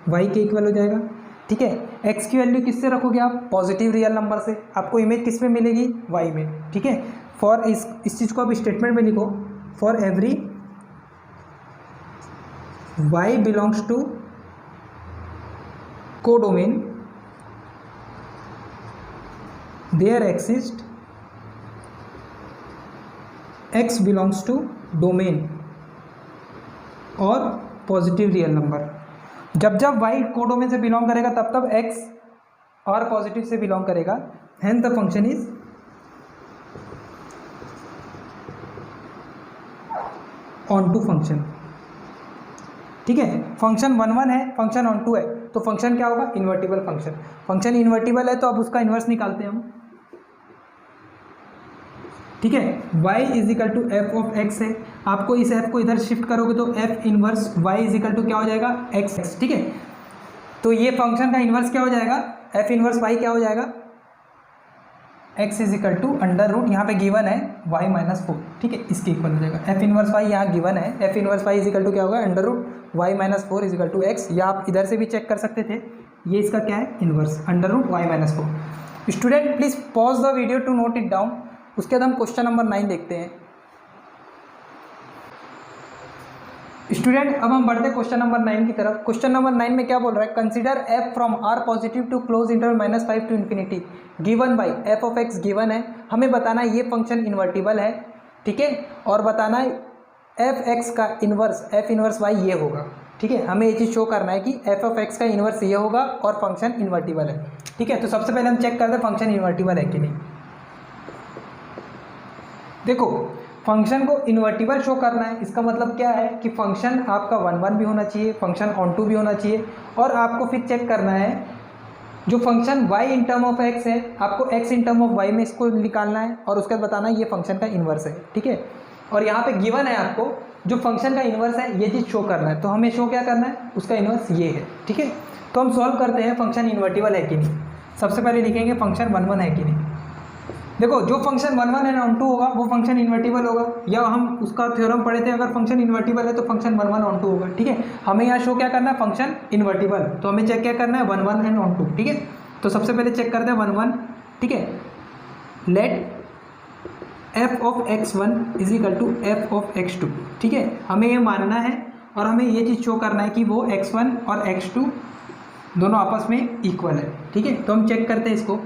वाई के इक्वल हो जाएगा। ठीक है, एक्स की वैल्यू किससे रखोगे आप? पॉजिटिव रियल नंबर से। आपको इमेज किस में मिलेगी? वाई में। ठीक है, फॉर इस चीज़ को आप स्टेटमेंट में लिखो, for every y belongs to codomain there exist x belongs to domain और पॉजिटिव रियल नंबर। जब जब y कोडोमेन से बिलोंग करेगा तब तब x और पॉजिटिव से बिलोंग करेगा, hence the function is onto function. ठीक है, फंक्शन 1 1 है, फंक्शन ऑन टू है, तो फंक्शन क्या होगा? Invertible function. फंक्शन इन्वर्टिबल है तो अब उसका इन्वर्स निकालते हैं हम। ठीक है, y is equal to f of x है, आपको इस f को इधर शिफ्ट करोगे तो f inverse y is equal to क्या हो जाएगा? x। ठीक है, तो ये फंक्शन का इन्वर्स क्या हो जाएगा? f इनवर्स y क्या हो जाएगा? x is equal to under root, यहाँ पे गिवन है y माइनस 4। ठीक है, इसके इक्वल हो जाएगा। f इनवर्स y यहाँ गिवन है, f inverse y is equal to क्या होगा? Under root y minus 4 is equal to x। या आप इधर से भी चेक कर सकते थे, ये इसका क्या है? Inverse under root y minus 4। Student please pause the video to note it down. उसके बाद हम क्वेश्चन नंबर 9 देखते हैं। स्टूडेंट अब हम बढ़ते हैं क्वेश्चन नंबर 9 की तरफ। क्वेश्चन नंबर 9 में क्या बोल रहा है, consider f from r positive to close interval -5 to infinity given by f of x given है। हमें बताना है ये फंक्शन इन्वर्टिबल है, ठीक है, और बताना है f x का इन्वर्स f इन्वर्स y ये होगा, ठीक है। हमें ये चीज़ शो करना है कि f ऑफ x का इन्वर्स ये होगा और फंक्शन इन्वर्टिबल है, ठीक है। तो सबसे पहले हम चेक करते हैं फंक्शन इन्वर्टिबल है कि नहीं। देखो फंक्शन को इन्वर्टिबल शो करना है, इसका मतलब क्या है कि फंक्शन आपका 1 1 भी होना चाहिए, फंक्शन ऑन टू भी होना चाहिए, और आपको फिर चेक करना है जो function y in term of x है, आपको x in term of y में इसको निकालना है और उसके बाद बताना है ये फंक्शन का इन्वर्स है, ठीक है। और यहाँ पे गिवन है आपको जो फंक्शन का इन्वर्स है ये चीज़ शो करना है, तो हमें शो क्या करना है, उसका इन्वर्स ये है, ठीक है। तो हम सॉल्व करते हैं फंक्शन इन्वर्टिबल है कि नहीं। सबसे पहले लिखेंगे फंक्शन 1 1 है कि नहीं। देखो जो फंक्शन 1 1 एंड ऑन टू होगा वो फंक्शन इन्वर्टिबल होगा, या हम उसका थ्योरम पढ़े थे अगर फंक्शन इन्वर्टिबल है तो फंक्शन 1 1 ऑन टू होगा, ठीक है। हमें यहाँ शो क्या करना है, फंक्शन इन्वर्टिबल, तो हमें चेक क्या करना है 1 1 एंड ऑन टू, ठीक है। तो सबसे पहले चेक करते हैं 1 1, ठीक है। Let f of x1 is equal to f of x2, ठीक है। हमें ये मानना है और हमें ये चीज़ शो करना है कि वो x1 और x2 दोनों आपस में इक्वल है, ठीक है। तो हम चेक करते हैं इसको।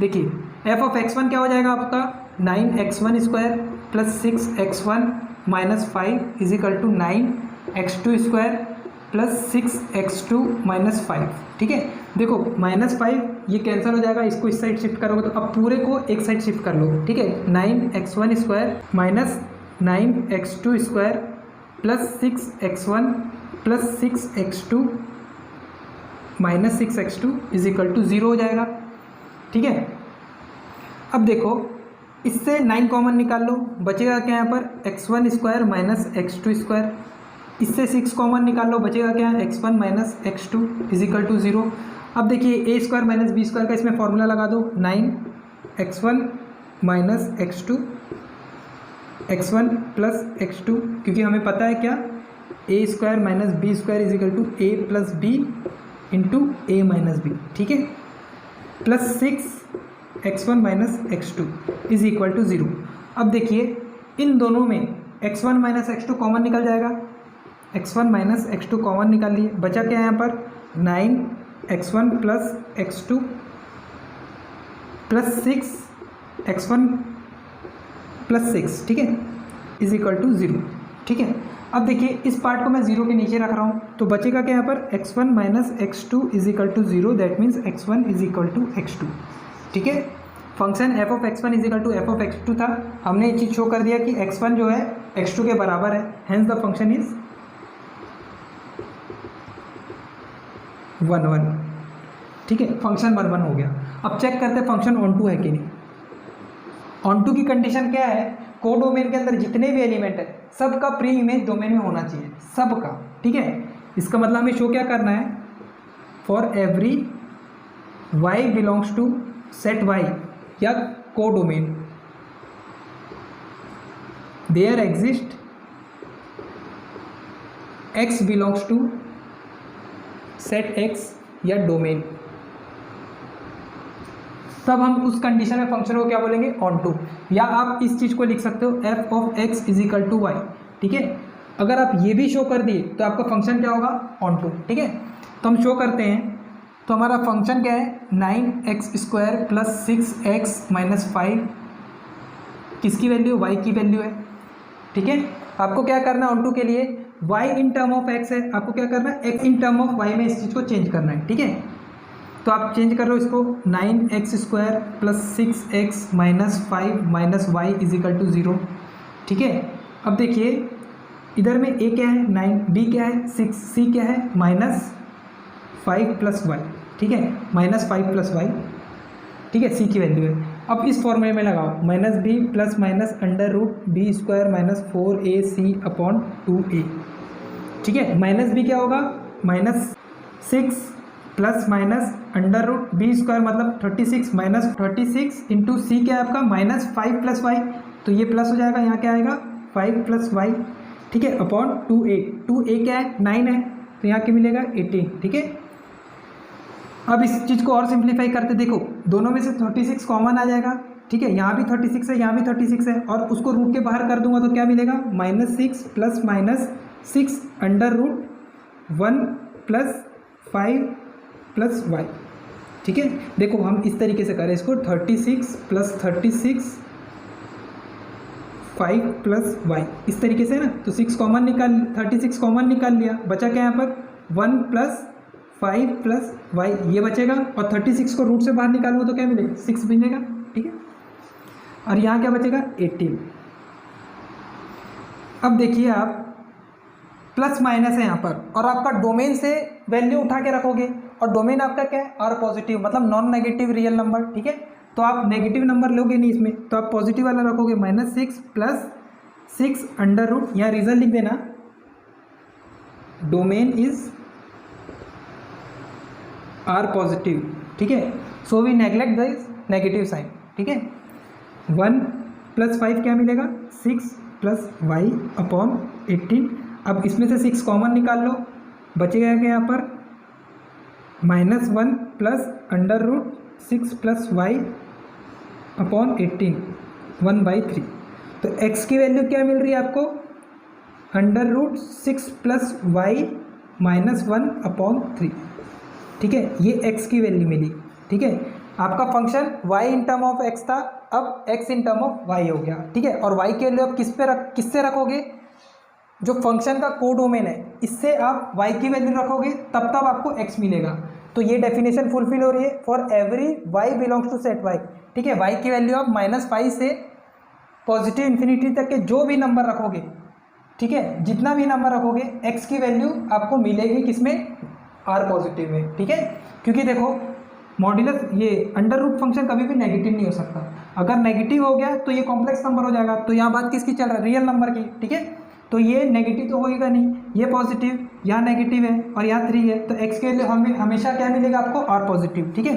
देखिए f ऑफ x1 क्या हो जाएगा आपका 9x1 square plus 6x1 minus 5 is equal to 9x2 square plus 6x2 minus 5, ठीक है। देखो -5 ये कैंसिल हो जाएगा, इसको इस साइड शिफ्ट करोगे तो अब पूरे को एक साइड शिफ्ट कर लो, ठीक है। 9x1 square minus 9x2 square plus 6x1 plus 6x2 minus 6x2 is equal to 0 हो जाएगा, ठीक है। अब देखो इससे 9 कॉमन निकाल लो, बचेगा क्या यहाँ पर x1 square minus x2 square, इससे 6 कॉमन निकाल लो, बचेगा क्या x1 minus x2 is equal to 0। अब देखिए a square minus b square का इसमें फॉर्मूला लगा दो, 9x1 minus x1 plus x2, क्योंकि हमें पता है क्या a square minus b square is equal to a plus b into a minus b, ठीक है, plus 6x1 minus x2 is equal to 0। अब देखिए इन दोनों में x1 माइनस x2 कॉमन निकल जाएगा, x1 माइनस x2 कॉमन निकाल लिए, बचा क्या है यहाँ पर 9x1 plus x2 plus 6x1 plus 6, ठीक है, इज इक्वल टू 0, ठीक है। अब देखिए इस पार्ट को मैं 0 के नीचे रख रहा हूँ, तो बचेगा क्या यहाँ पर x1 minus x2 is equal to 0, that means x1 is equal to x2, ठीक है। Function f of x1 is equal to f of x2 था, हमने ये चीज़ शो कर दिया कि x1 जो है x2 के बराबर है, हेंस द फंक्शन इज 1 1, ठीक है। फंक्शन 1 1 हो गया। अब चेक करते हैं फंक्शन ऑन टू है कि नहीं। ऑन टू की कंडीशन क्या है, कोडोमेन के अंदर जितने भी एलिमेंट है सबका प्री इमेज डोमेन में होना चाहिए, सबका, ठीक है। इसका मतलब हमें शो क्या करना है, for every y belongs to set y या codomain there exist x belongs to set x या डोमेन, तब हम उस कंडीशन में फंक्शन को क्या बोलेंगे, ऑन टू। या आप इस चीज़ को लिख सकते हो f of x is equal to y, ठीक है। अगर आप ये भी शो कर दिए तो आपका फंक्शन क्या होगा, ऑन टू, ठीक है। तो हम शो करते हैं, तो हमारा फंक्शन क्या है 9x square plus 6x minus 5, किसकी वैल्यू, y की वैल्यू है, ठीक है। आपको क्या करना है ऑन टू के लिए, y in term of x है, आपको क्या करना है x in term of y में इस चीज़ को चेंज करना है, ठीक है। तो आप चेंज कर रहे हो इसको, 9x square plus 6x minus 5 minus y is equal to 0, ठीक है। अब देखिए इधर में a क्या है 9, b क्या है 6, c क्या है माइनस 5 प्लस y, ठीक है, माइनस 5 प्लस y, ठीक है, c की वैल्यू है। अब इस फॉर्मूले में लगाओ minus b plus minus under root b square minus 4ac upon 2a, ठीक है। माइनस b क्या होगा, minus 6 plus minus under root b square मतलब 36 माइनस 36 इंटू सी क्या है आपका माइनस 5 प्लस वाई, तो ये प्लस हो जाएगा, यहाँ क्या आएगा 5 प्लस वाई, ठीक है, अपॉन 2a क्या है 9 है, तो यहाँ क्या मिलेगा 18, ठीक है। अब इस चीज़ को और सिंप्लीफाई करते देखो, दोनों में से 36 कॉमन आ जाएगा, ठीक है, यहाँ भी 36 है, यहाँ भी 36 है, और उसको रूट के बाहर कर दूंगा तो क्या मिलेगा -6 plus minus 6 under root 1 plus 5 plus y. ठीक है, देखो हम इस तरीके से करें इसको, 36 प्लस 36 5 प्लस वाई, इस तरीके से ना। तो 6 कॉमन निकाल, 36 कॉमन निकाल लिया, बचा क्या यहाँ पर 1 प्लस 5 प्लस वाई, ये बचेगा। और 36 को रूट से बाहर निकालूंगा तो क्या मिलेगा 6 मिलेगा। ठीक है, और यहाँ क्या बचेगा 18। अब देखिए आप प्लस माइनस है यहाँ पर, और आपका डोमेन से वैल्यू उठा के रखोगे, और डोमेन आपका क्या है आर पॉजिटिव, मतलब नॉन नेगेटिव रियल नंबर। ठीक है, तो आप नेगेटिव नंबर लोगे नहीं इसमें, तो आप पॉजिटिव वाला रखोगे, -6 प्लस 6 अंडर रूट, यहाँ रीजन लिख देना, डोमेन इज आर पॉजिटिव। ठीक है, so we neglect this negative sign. ठीक है, 1 प्लस 5 क्या मिलेगा 6 प्लस वाई अपॉन 18। अब इसमें से 6 कॉमन निकाल लो, बचेगा क्या यहाँ पर -1 plus under root 6 plus y upon 18, 1/3। तो x की वैल्यू क्या मिल रही है आपको, under root 6 plus y -1 upon 3। ठीक है, ये x की वैल्यू मिली। ठीक है, आपका function y in term of x था, अब x in term of y हो गया। ठीक है, और y की वैल्यू आप किससे रखोगे, जो फंक्शन का कोडोमेन है इससे आप y की वैल्यू रखोगे, तब आपको x मिलेगा। तो ये डेफिनेशन फुलफिल हो रही है, for every y belongs to set y। ठीक है, y की वैल्यू आप -5 से पॉजिटिव इन्फिनिटी तक के जो भी नंबर रखोगे, ठीक है, जितना भी नंबर रखोगे x की वैल्यू आपको मिलेगी किसमें, r पॉजिटिव में। ठीक है, क्योंकि देखो मॉड्यूलस ये अंडर रूट फंक्शन कभी भी नेगेटिव नहीं हो सकता, अगर नेगेटिव हो गया तो ये कॉम्प्लेक्स नंबर हो जाएगा। तो यहाँ बात किसकी चल रहा है, रियल नंबर की। ठीक है, तो ये नेगेटिव तो होएगा नहीं, ये पॉजिटिव, यहाँ नेगेटिव है और यहाँ 3 है, तो x के लिए हमें हमेशा क्या मिलेगा आपको r पॉजिटिव। ठीक है,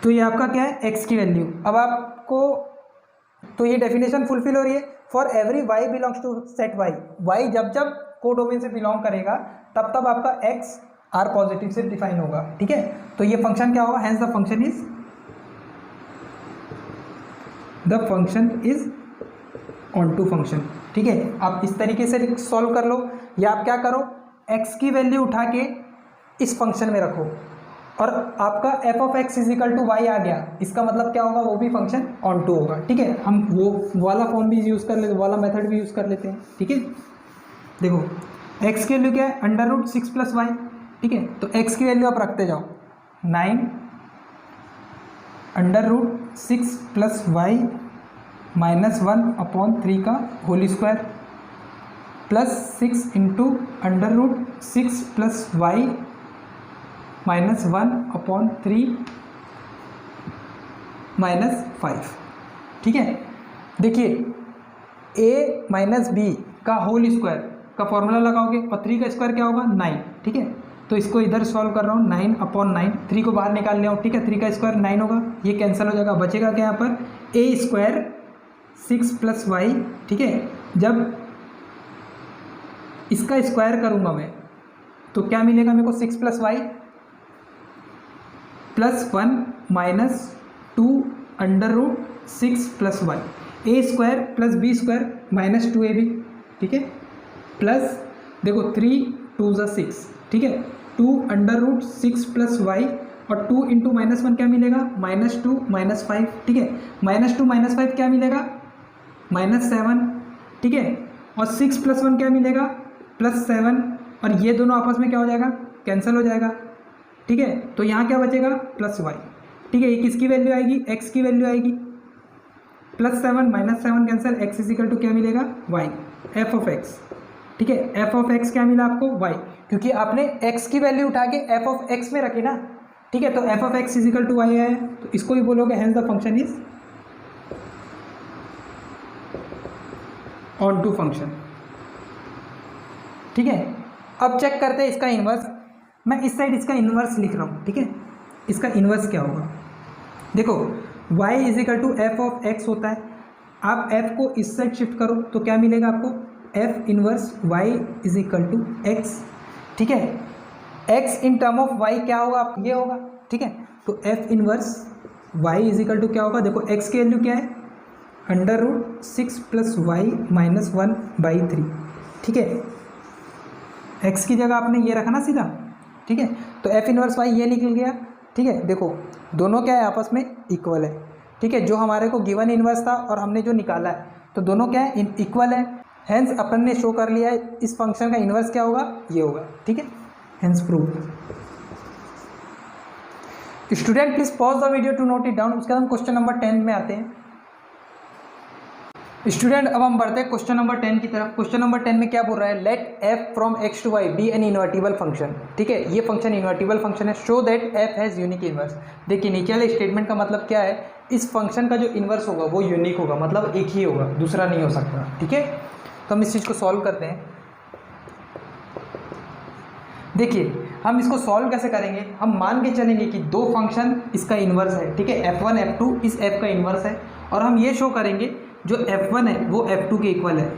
तो ये आपका क्या है x की वैल्यू। अब आपको तो ये डेफिनेशन फुलफिल हो रही है, for every y belongs to set y जब जब कोडोमेन से बिलोंग करेगा तब आपका x r पॉजिटिव से डिफाइन होगा। ठीक है, तो ये फंक्शन क्या होगा, hence the function is onto function. ठीक है, आप इस तरीके से सॉल्व कर लो, या आप क्या करो x की वैल्यू उठा के इस फंक्शन में रखो, और आपका f of x is equal to y आ गया, इसका मतलब क्या होगा, वो भी फंक्शन ऑन टू होगा। ठीक है, हम वो वाला फॉर्म भी यूज़ कर लेते, वाला मेथड भी यूज़ कर लेते हैं। ठीक है, देखो x की वैल्यू क्या है, अंडर रूट 6 प्लस वाई। ठीक है, तो x की वैल्यू आप रखते जाओ, 9 under root 6 plus y -1 upon 3 का whole square, plus 6 into under root 6 plus y -1 upon 3 -5। ठीक है, देखिए a माइनस बी का होल स्क्वायर का फॉर्मूला लगाओगे, और 3 का स्क्वायर क्या होगा 9। ठीक है, तो इसको इधर सॉल्व कर रहा हूँ, 9 अपॉन 9, 3 को बाहर निकाल लिया हूँ। ठीक है, 3 का स्क्वायर 9 होगा, ये कैंसिल हो जाएगा, बचेगा क्या यहाँ पर a स्क्वायर 6 प्लस वाई। ठीक है, जब इसका स्क्वायर करूँगा मैं तो क्या मिलेगा मेरे को, 6 plus y plus 1 minus 2 under root 6 plus y, a square plus b square minus 2ab। ठीक है, प्लस देखो 3 2 ज़ा 6। ठीक है, 2 अंडर रूट 6 प्लस वाई, और 2 इंटू -1 क्या मिलेगा, -2 -5। ठीक है, -2 -5 क्या मिलेगा, -7। ठीक है, और 6 प्लस 1 क्या मिलेगा, +7, और ये दोनों आपस में क्या हो जाएगा, कैंसिल हो जाएगा। ठीक है, तो यहाँ क्या बचेगा, प्लस वाई। ठीक है, ये किसकी वैल्यू आएगी, x की वैल्यू आएगी, +7 -7 कैंसिल, x इजिकल टू क्या मिलेगा, y, f ऑफ x। ठीक है, f ऑफ x क्या मिला आपको, y, क्योंकि आपने x की वैल्यू उठा के f ऑफ x में रखी ना। ठीक है, तो f of x is equal to y है, तो इसको भी बोलोगे hence the function is onto function. ठीक है, अब चेक करते हैं इसका इन्वर्स। मैं इस साइड इसका इन्वर्स लिख रहा हूँ। ठीक है, इसका इन्वर्स क्या होगा, देखो y is equal to f of x होता है, आप f को इस साइड शिफ्ट करो तो क्या मिलेगा आपको, f inverse y is equal to x। ठीक है, x in term of y क्या होगा, ये होगा। ठीक है, तो f inverse y is equal to क्या होगा, देखो x की वैल्यू क्या है, अंडर रूट 6 प्लस वाई -1/3। ठीक है, x की जगह आपने ये रखा ना सीधा, ठीक है, तो एफ इनवर्स वाई ये निकल गया, ठीक है। देखो दोनों क्या है, आपस में इक्वल है, ठीक है, जो हमारे को गिवन इनवर्स था और हमने जो निकाला है तो दोनों क्या है, इक्वल है। हेंस अपन ने शो कर लिया है इस फंक्शन का इनवर्स क्या होगा, ये होगा, ठीक है, hence prove. Student please pause the video to note it down. उसके बाद हम क्वेश्चन नंबर 10 में आते हैं। स्टूडेंट अब हम बढ़ते हैं क्वेश्चन नंबर 10 की तरफ। क्वेश्चन नंबर 10 में क्या बोल रहा है, let f from X to Y be an invertible function, ठीक है, ये फंक्शन इन्वर्टिबल फंक्शन है, show that f has unique inverse. देखिए नीचे वाले स्टेटमेंट का मतलब क्या है, इस फंक्शन का जो इनवर्स होगा वो यूनिक होगा, मतलब एक ही होगा, दूसरा नहीं हो सकता, ठीक है। तो हम इस चीज़ को सॉल्व करते हैं। देखिए हम इसको सॉल्व कैसे करेंगे, हम मान के चलेंगे कि दो फंक्शन इसका इन्वर्स है, ठीक है, f1 f2 इस f का इन्वर्स है, और हम ये शो करेंगे जो f1 है वो f2 के इक्वल है।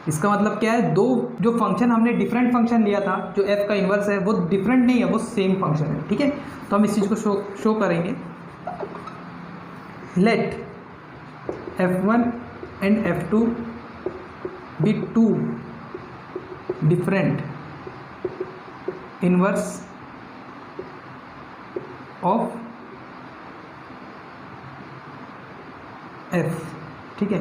इसका मतलब क्या है, दो जो फंक्शन हमने डिफरेंट फंक्शन लिया था जो f का इन्वर्स है वो डिफरेंट नहीं है, वो सेम फंक्शन है, ठीक है। तो हम इस चीज़ को शो करेंगे, let f1 and f2 be two different inverse of f, ठीक है,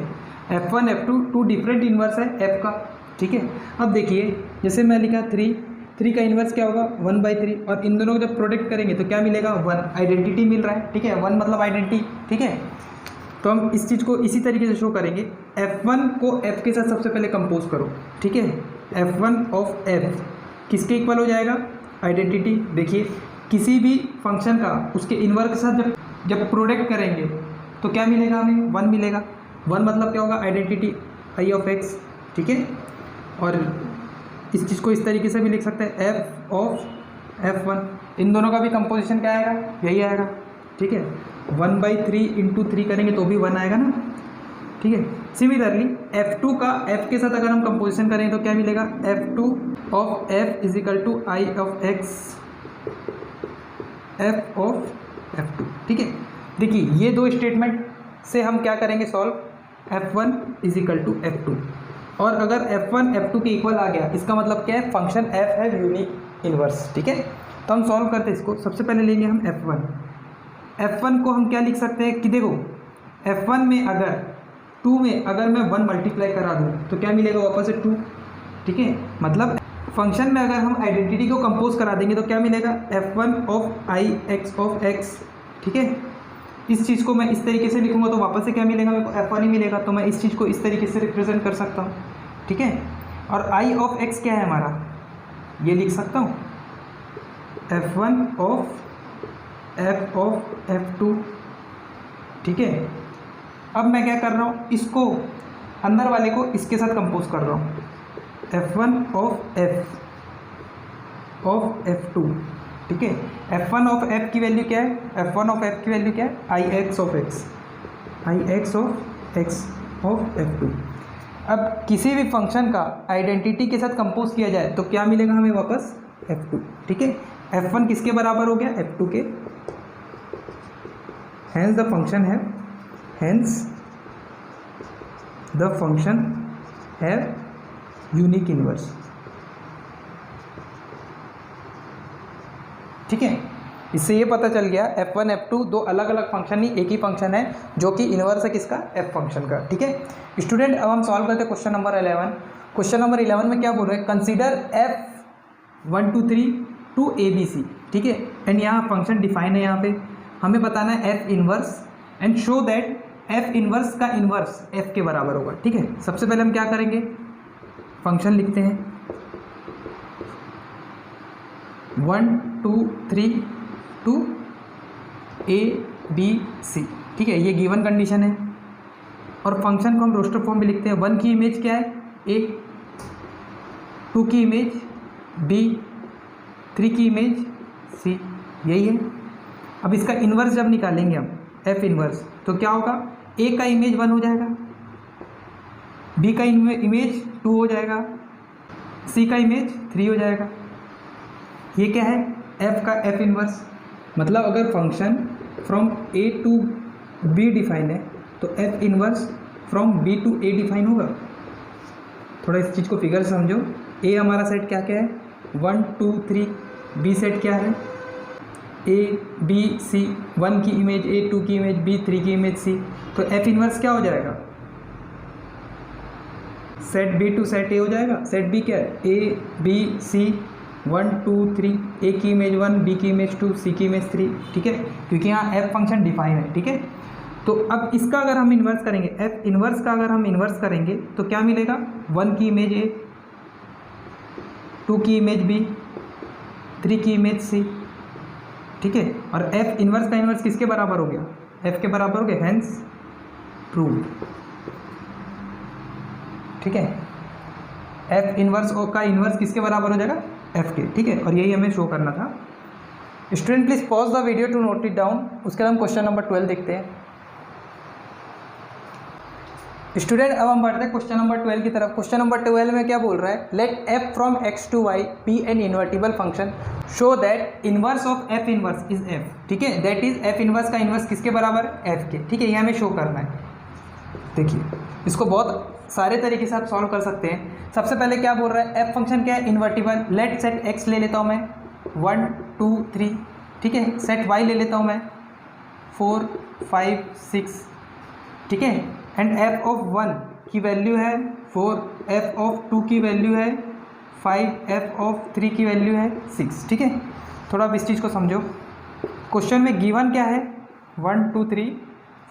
f1 f2 two different inverse है f का, ठीक है। अब देखिए जैसे मैं लिखा 3 का इनवर्स क्या होगा 1/3, और इन दोनों को जब प्रोडक्ट करेंगे तो क्या मिलेगा 1, आइडेंटिटी मिल रहा है, ठीक है, 1 मतलब आइडेंटिटी, ठीक है। तो हम इस चीज़ को इसी तरीके से शो करेंगे, f1 को f के साथ सबसे पहले कंपोज करो, ठीक है, f1 ऑफ f किसके इक्वल हो जाएगा, आइडेंटिटी। देखिए किसी भी फंक्शन का उसके इनवर्स के साथ जब प्रोडक्ट करेंगे तो क्या मिलेगा, हमें 1 मिलेगा। 1 मतलब क्या होगा, आइडेंटिटी आई ऑफ x, ठीक है। और इस चीज़ को इस तरीके से भी लिख सकते हैं, f ऑफ f1, इन दोनों का भी कंपोजिशन क्या आएगा, यही आएगा, ठीक है। 1/3 इंटू 3 करेंगे तो भी 1 आएगा ना, ठीक है। सिमिलरली f2 का f के साथ अगर हम कंपोजिशन करें तो क्या मिलेगा, f2 of f is equal to I of x f of f2, ठीक है। देखिए ये दो स्टेटमेंट से हम क्या करेंगे solve, f1 is equal to f2, और अगर f1 f2 के इक्वल आ गया इसका मतलब क्या है, फंक्शन f है यूनिक इनवर्स, ठीक है। तो हम सॉल्व करते हैं इसको। सबसे पहले लेंगे हम f1 को हम क्या लिख सकते हैं कि देखो f1 में अगर 2 में अगर मैं 1 मल्टीप्लाई करा दूँ तो क्या मिलेगा, वापस से 2, ठीक है। मतलब फंक्शन में अगर हम आइडेंटिटी को कंपोज करा देंगे तो क्या मिलेगा, f1 of I x of x, ठीक है। इस चीज़ को मैं इस तरीके से लिखूंगा तो वापस से क्या मिलेगा, मेरे को f1 ही मिलेगा, तो मैं इस चीज़ को इस तरीके से रिप्रेजेंट कर सकता हूँ, ठीक है। और आई ऑफ x क्या है हमारा, ये लिख सकता हूँ f1 of f of f2, ठीक है। अब मैं क्या कर रहा हूँ, इसको अंदर वाले को इसके साथ कंपोज कर रहा हूँ, f1 ऑफ f2, ठीक है। f1 ऑफ f की वैल्यू क्या है, f1 ऑफ f की वैल्यू क्या है, i x of x of f2। अब किसी भी फंक्शन का आइडेंटिटी के साथ कंपोज किया जाए तो क्या मिलेगा हमें, वापस f2, ठीक है। f1 किसके बराबर हो गया, f2 के, हेंस द फंक्शन है, hence the function have unique inverse, ठीक है। इससे ये पता चल गया f1 f2 दो अलग अलग फंक्शन नहीं, एक ही फंक्शन है जो कि इनवर्स है किसका, f फंक्शन का, ठीक है। स्टूडेंट अब हम सॉल्व करते हैं क्वेश्चन नंबर 11। क्वेश्चन नंबर 11 में क्या बोल रहे हैं, कंसीडर f1 2 3 टू ABC, ठीक है, एंड यहाँ फंक्शन डिफाइन है, यहाँ पे हमें बताना है f inverse and show that f inverse का इनवर्स f के बराबर होगा, ठीक है। सबसे पहले हम क्या करेंगे, फंक्शन लिखते हैं 1 2 3 टू ABC, ठीक है, ये गिवन कंडीशन है। और फंक्शन को हम रोस्टर फॉर्म में लिखते हैं, 1 की इमेज क्या है a, 2 की इमेज b, 3 की इमेज c, यही है। अब इसका इन्वर्स जब निकालेंगे हम f इन्वर्स तो क्या होगा, a का इमेज 1 हो जाएगा, b का इमेज 2 हो जाएगा, c का इमेज 3 हो जाएगा। ये क्या है, f का f इन्वर्स। मतलब अगर function from a to b define है तो f inverse from b to a define होगा। थोड़ा इस चीज़ को फिगर से समझो। ए हमारा सेट क्या क्या है, 1 2 3। बी सेट क्या है, ए बी सी, 1 की इमेज ए, 2 की इमेज बी, 3 की इमेज सी। तो एफ इनवर्स क्या हो जाएगा, set B to set A हो जाएगा। सेट बी क्या है, ए बी सी 1 2 3, ए की इमेज 1, बी की इमेज 2, सी की इमेज 3, ठीक है, क्योंकि यहाँ एफ फंक्शन डिफाइन है, ठीक है। तो अब इसका अगर हम इन्वर्स करेंगे, एफ इन्वर्स का अगर हम इन्वर्स करेंगे तो क्या मिलेगा, 1 की इमेज ए, 2 की इमेज बी, 3 की इमेज सी, ठीक है। और एफ इन्वर्स का इन्वर्स किसके बराबर हो गया, एफ के बराबर हो गया, हेंस प्रूव, ठीक है। एफ इन्वर्स का इन्वर्स किसके बराबर हो जाएगा, एफ के, ठीक है। और यही हमें शो करना था। Student please pause the video to note it down. उसके बाद हम क्वेश्चन नंबर 12 देखते हैं। स्टूडेंट अब हम बढ़ते हैं क्वेश्चन नंबर 12 की तरफ। क्वेश्चन नंबर 12 में क्या बोल रहा है, let f from X to Y be an invertible function, show that inverse of f inverse is f, ठीक है। दैट इज एफ इन्वर्स का इन्वर्स किसके बराबर, एफ के, ठीक है। ये हमें शो करना है। देखिए इसको बहुत सारे तरीके से आप सॉल्व कर सकते हैं। सबसे पहले क्या बोल रहा है, एफ फंक्शन क्या है, इन्वर्टिबल। लेट सेट एक्स ले लेता हूँ मैं 1 2 3, ठीक है। सेट वाई ले लेता हूँ मैं 4 5 6, ठीक है। एंड एफ ऑफ 1 की वैल्यू है 4, एफ ऑफ 2 की वैल्यू है 5, एफ ऑफ 3 की वैल्यू है 6, ठीक है। थोड़ा अब इस चीज़ को समझो। क्वेश्चन में गिवन क्या है, 1 2 3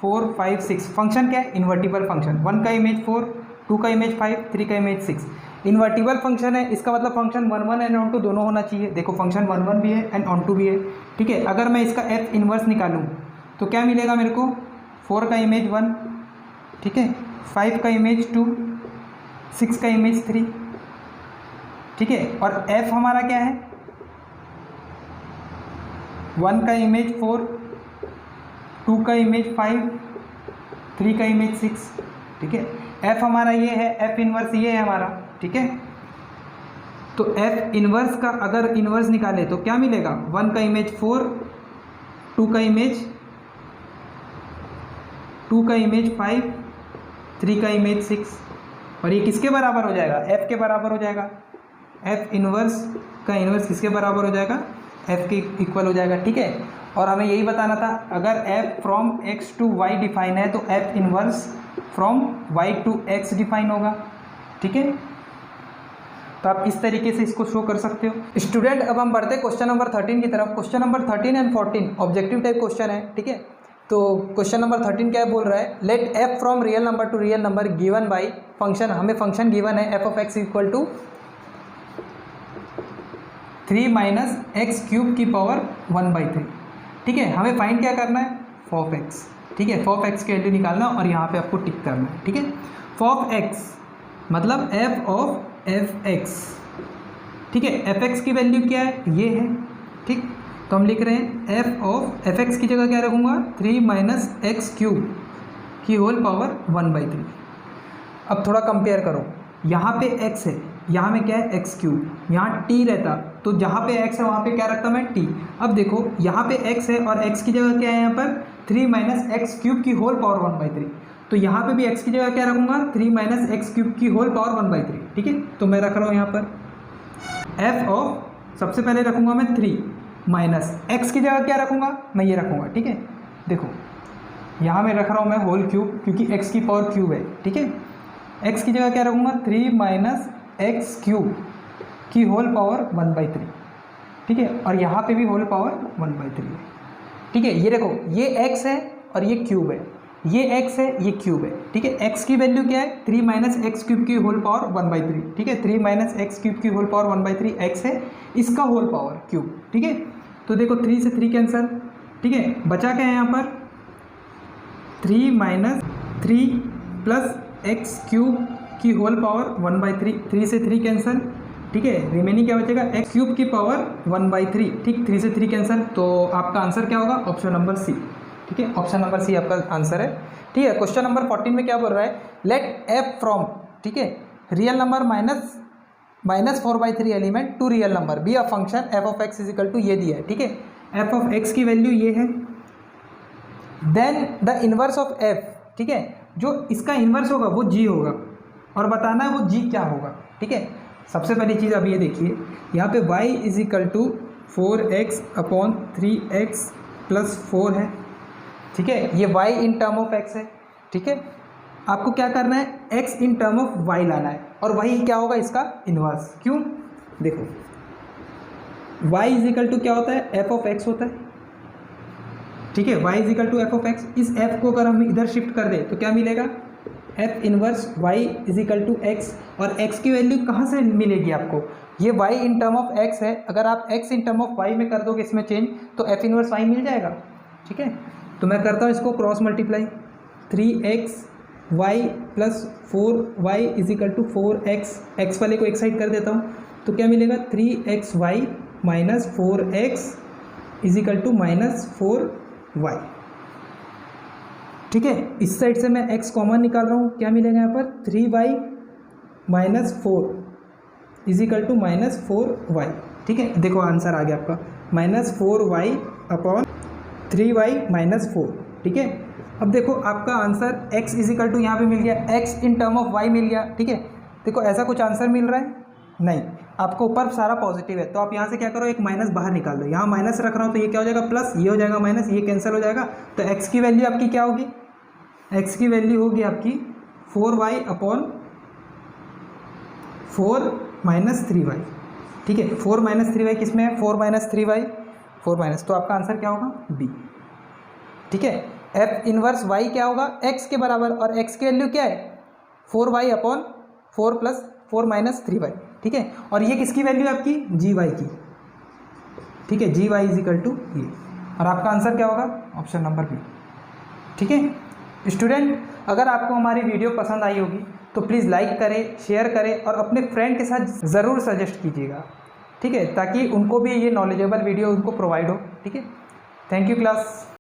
4 5 6। फंक्शन क्या है, इन्वर्टिबल फंक्शन। 1 का इमेज 4, 2 का इमेज 5, 3 का इमेज 6। इन्वर्टिबल फंक्शन है, इसका मतलब फंक्शन 1 1 एंड ऑन टू दोनों होना चाहिए। देखो फंक्शन 1 1 भी है एंड ऑन टू भी है, ठीक है। अगर मैं इसका एफ इन्वर्स निकालूं तो क्या मिलेगा मेरे को, 4 का इमेज 1, ठीक है, 5 का इमेज 2, 6 का इमेज 3, ठीक है। और एफ हमारा क्या है, 1 का इमेज 4, 2 का इमेज 5, 3 का इमेज 6, ठीक है। एफ हमारा ये है, एफ इन्वर्स ये है हमारा, ठीक है। तो एफ इन्वर्स का अगर इन्वर्स निकाले तो क्या मिलेगा, 1 का इमेज 4, 2 का इमेज 5, 3 का इमेज 6। और ये किसके बराबर हो जाएगा, एफ के बराबर हो जाएगा। एफ इन्वर्स का इन्वर्स किसके बराबर हो जाएगा, एफ के इक्वल हो जाएगा, ठीक है। और हमें यही बताना था, अगर f from X to Y define है तो f inverse from Y to X define होगा, ठीक है। तो आप इस तरीके से इसको शो कर सकते हो। स्टूडेंट अब हम बढ़ते हैं क्वेश्चन नंबर 13 की तरफ। Question number 13 and 14 objective type question है, ठीक है। तो क्वेश्चन नंबर 13 क्या बोल रहा है, let f from real number to real number given by function. हमें फंक्शन गिवन है F of x equal to 3 minus x cube की पावर 1/3, ठीक है। हमें फाइंड क्या करना है, फॉफ एक्स, ठीक है। फॉफ एक्स की वैल्यू निकालना और यहाँ पे आपको टिक करना है, ठीक है। फॉफ एक्स मतलब एफ ऑफ एफ एक्स, ठीक है। एफ एक्स की वैल्यू क्या है, ये है, ठीक। तो हम लिख रहे हैं एफ ऑफ एफ एक्स की जगह क्या रखूँगा, 3 माइनस एक्स क्यूब की होल पावर 1/3। अब थोड़ा कंपेयर करो, यहाँ पे x है, यहाँ में क्या है एक्स क्यूब, यहाँ t रहता तो जहाँ पे x है वहाँ पे क्या रखता मैं t। अब देखो यहाँ पे x है और x की जगह क्या है यहाँ पर 3 माइनस एक्स क्यूब की होल पावर 1/3। तो यहाँ पे भी x की जगह क्या रखूँगा, 3 माइनस एक्स क्यूब की होल पावर 1/3, ठीक है। तो मैं रख रहा हूँ यहाँ पर f ऑफ, सबसे पहले रखूँगा मैं 3 माइनस x की जगह क्या रखूँगा, मैं ये रखूँगा, ठीक है। देखो यहाँ मैं रख रहा हूँ मैं होल क्यूब क्योंकि x की पावर क्यूब है, ठीक है। x की जगह क्या रखूँगा, 3 माइनस एक्स क्यूब की होल पावर 1/3, ठीक है। और यहाँ पे भी होल पावर 1/3 है, ठीक है। ये देखो ये x है और ये क्यूब है, ये x है ये क्यूब है, ठीक है। x की वैल्यू क्या है, 3 माइनस एक्स क्यूब की होल पावर 1/3, ठीक है। 3 माइनस एक्स क्यूब की होल पावर 1/3 x है, इसका होल पावर क्यूब, ठीक है। तो देखो 3 से 3 कैंसिल, ठीक है। बचा क्या है यहाँ पर, 3 माइनस 3 प्लस एक्स क्यूब की होल पावर 1/3, 3 से 3 कैंसिल, ठीक है। रिमेनिंग क्या बचेगा, एक्स क्यूब की पावर 1/3, ठीक। 3 से 3 कैंसिल, तो आपका आंसर क्या होगा, ऑप्शन नंबर सी, ठीक है। ऑप्शन नंबर सी आपका आंसर है, ठीक है। क्वेश्चन नंबर 14 में क्या बोल रहा है, लेट एफ फ्रॉम, ठीक है, real number minus 4/3 element to real number be a function f of x is equal to, ये दिया है, ठीक है। एफ ऑफ एक्स की वैल्यू ये है, then the inverse of f, ठीक है। जो इसका इन्वर्स होगा वो जी होगा, और बताना है वो g क्या होगा, ठीक है। सबसे पहली चीज़ अब ये देखिए, यहाँ पे y is equal to 4x upon 3x plus 4 है, ठीक है। ये y in term of x है, ठीक है। आपको क्या करना है, x in term of y लाना है, और वही क्या होगा इसका इन्वर्स। क्यों, देखो y इज इक्वल टू क्या होता है, f ऑफ x होता है, ठीक है। y is equal to f of x, इस f को अगर हम इधर शिफ्ट कर दें तो क्या मिलेगा, f inverse y is equal to x, और x की वैल्यू कहाँ से मिलेगी आपको, ये y in term of x है, अगर आप x in term of y में कर दोगे इसमें चेंज तो f इनवर्स y मिल जाएगा, ठीक है। तो मैं करता हूँ इसको cross multiply, 3x y plus 4y is equal to 4x, x वाले को एक साइड कर देता हूँ तो क्या मिलेगा, 3xy minus 4x is equal to minus 4y, ठीक है। इस साइड से मैं x कॉमन निकाल रहा हूँ, क्या मिलेगा यहाँ पर, 3y minus 4 is equal to minus 4y, ठीक है। देखो आंसर आ गया आपका minus 4y upon 3y minus 4, ठीक है। अब देखो आपका answer x is equal to यहाँ पर मिल गया, x in term of y मिल गया, ठीक है। देखो ऐसा कुछ आंसर मिल रहा है नहीं, आपको ऊपर सारा पॉजिटिव है तो आप यहाँ से क्या करो, एक माइनस बाहर निकाल दो, यहाँ माइनस रख रहा हूँ तो ये क्या हो जाएगा प्लस, ये हो जाएगा माइनस, ये कैंसिल हो जाएगा, तो x की वैल्यू आपकी क्या होगी, x की वैल्यू होगी आपकी 4y अपॉन 4 माइनस 3y, ठीक है। 4 माइनस 3y किस में है, 4 माइनस 3y 4 माइनस, तो आपका आंसर क्या होगा b, ठीक है। f इनवर्स y क्या होगा, x के बराबर, और x की वैल्यू क्या है 4y upon 4 plus 4 minus 3y, ठीक है। और ये किसकी वैल्यू है आपकी, gy की, ठीक है, gy इज इक्वल टू ये, और आपका आंसर क्या होगा, ऑप्शन नंबर बी, ठीक है। स्टूडेंट अगर आपको हमारी वीडियो पसंद आई होगी तो प्लीज़ लाइक करें, शेयर करें और अपने फ्रेंड के साथ ज़रूर सजेस्ट कीजिएगा, ठीक है, ताकि उनको भी ये नॉलेजेबल वीडियो उनको प्रोवाइड हो, ठीक है। Thank you class.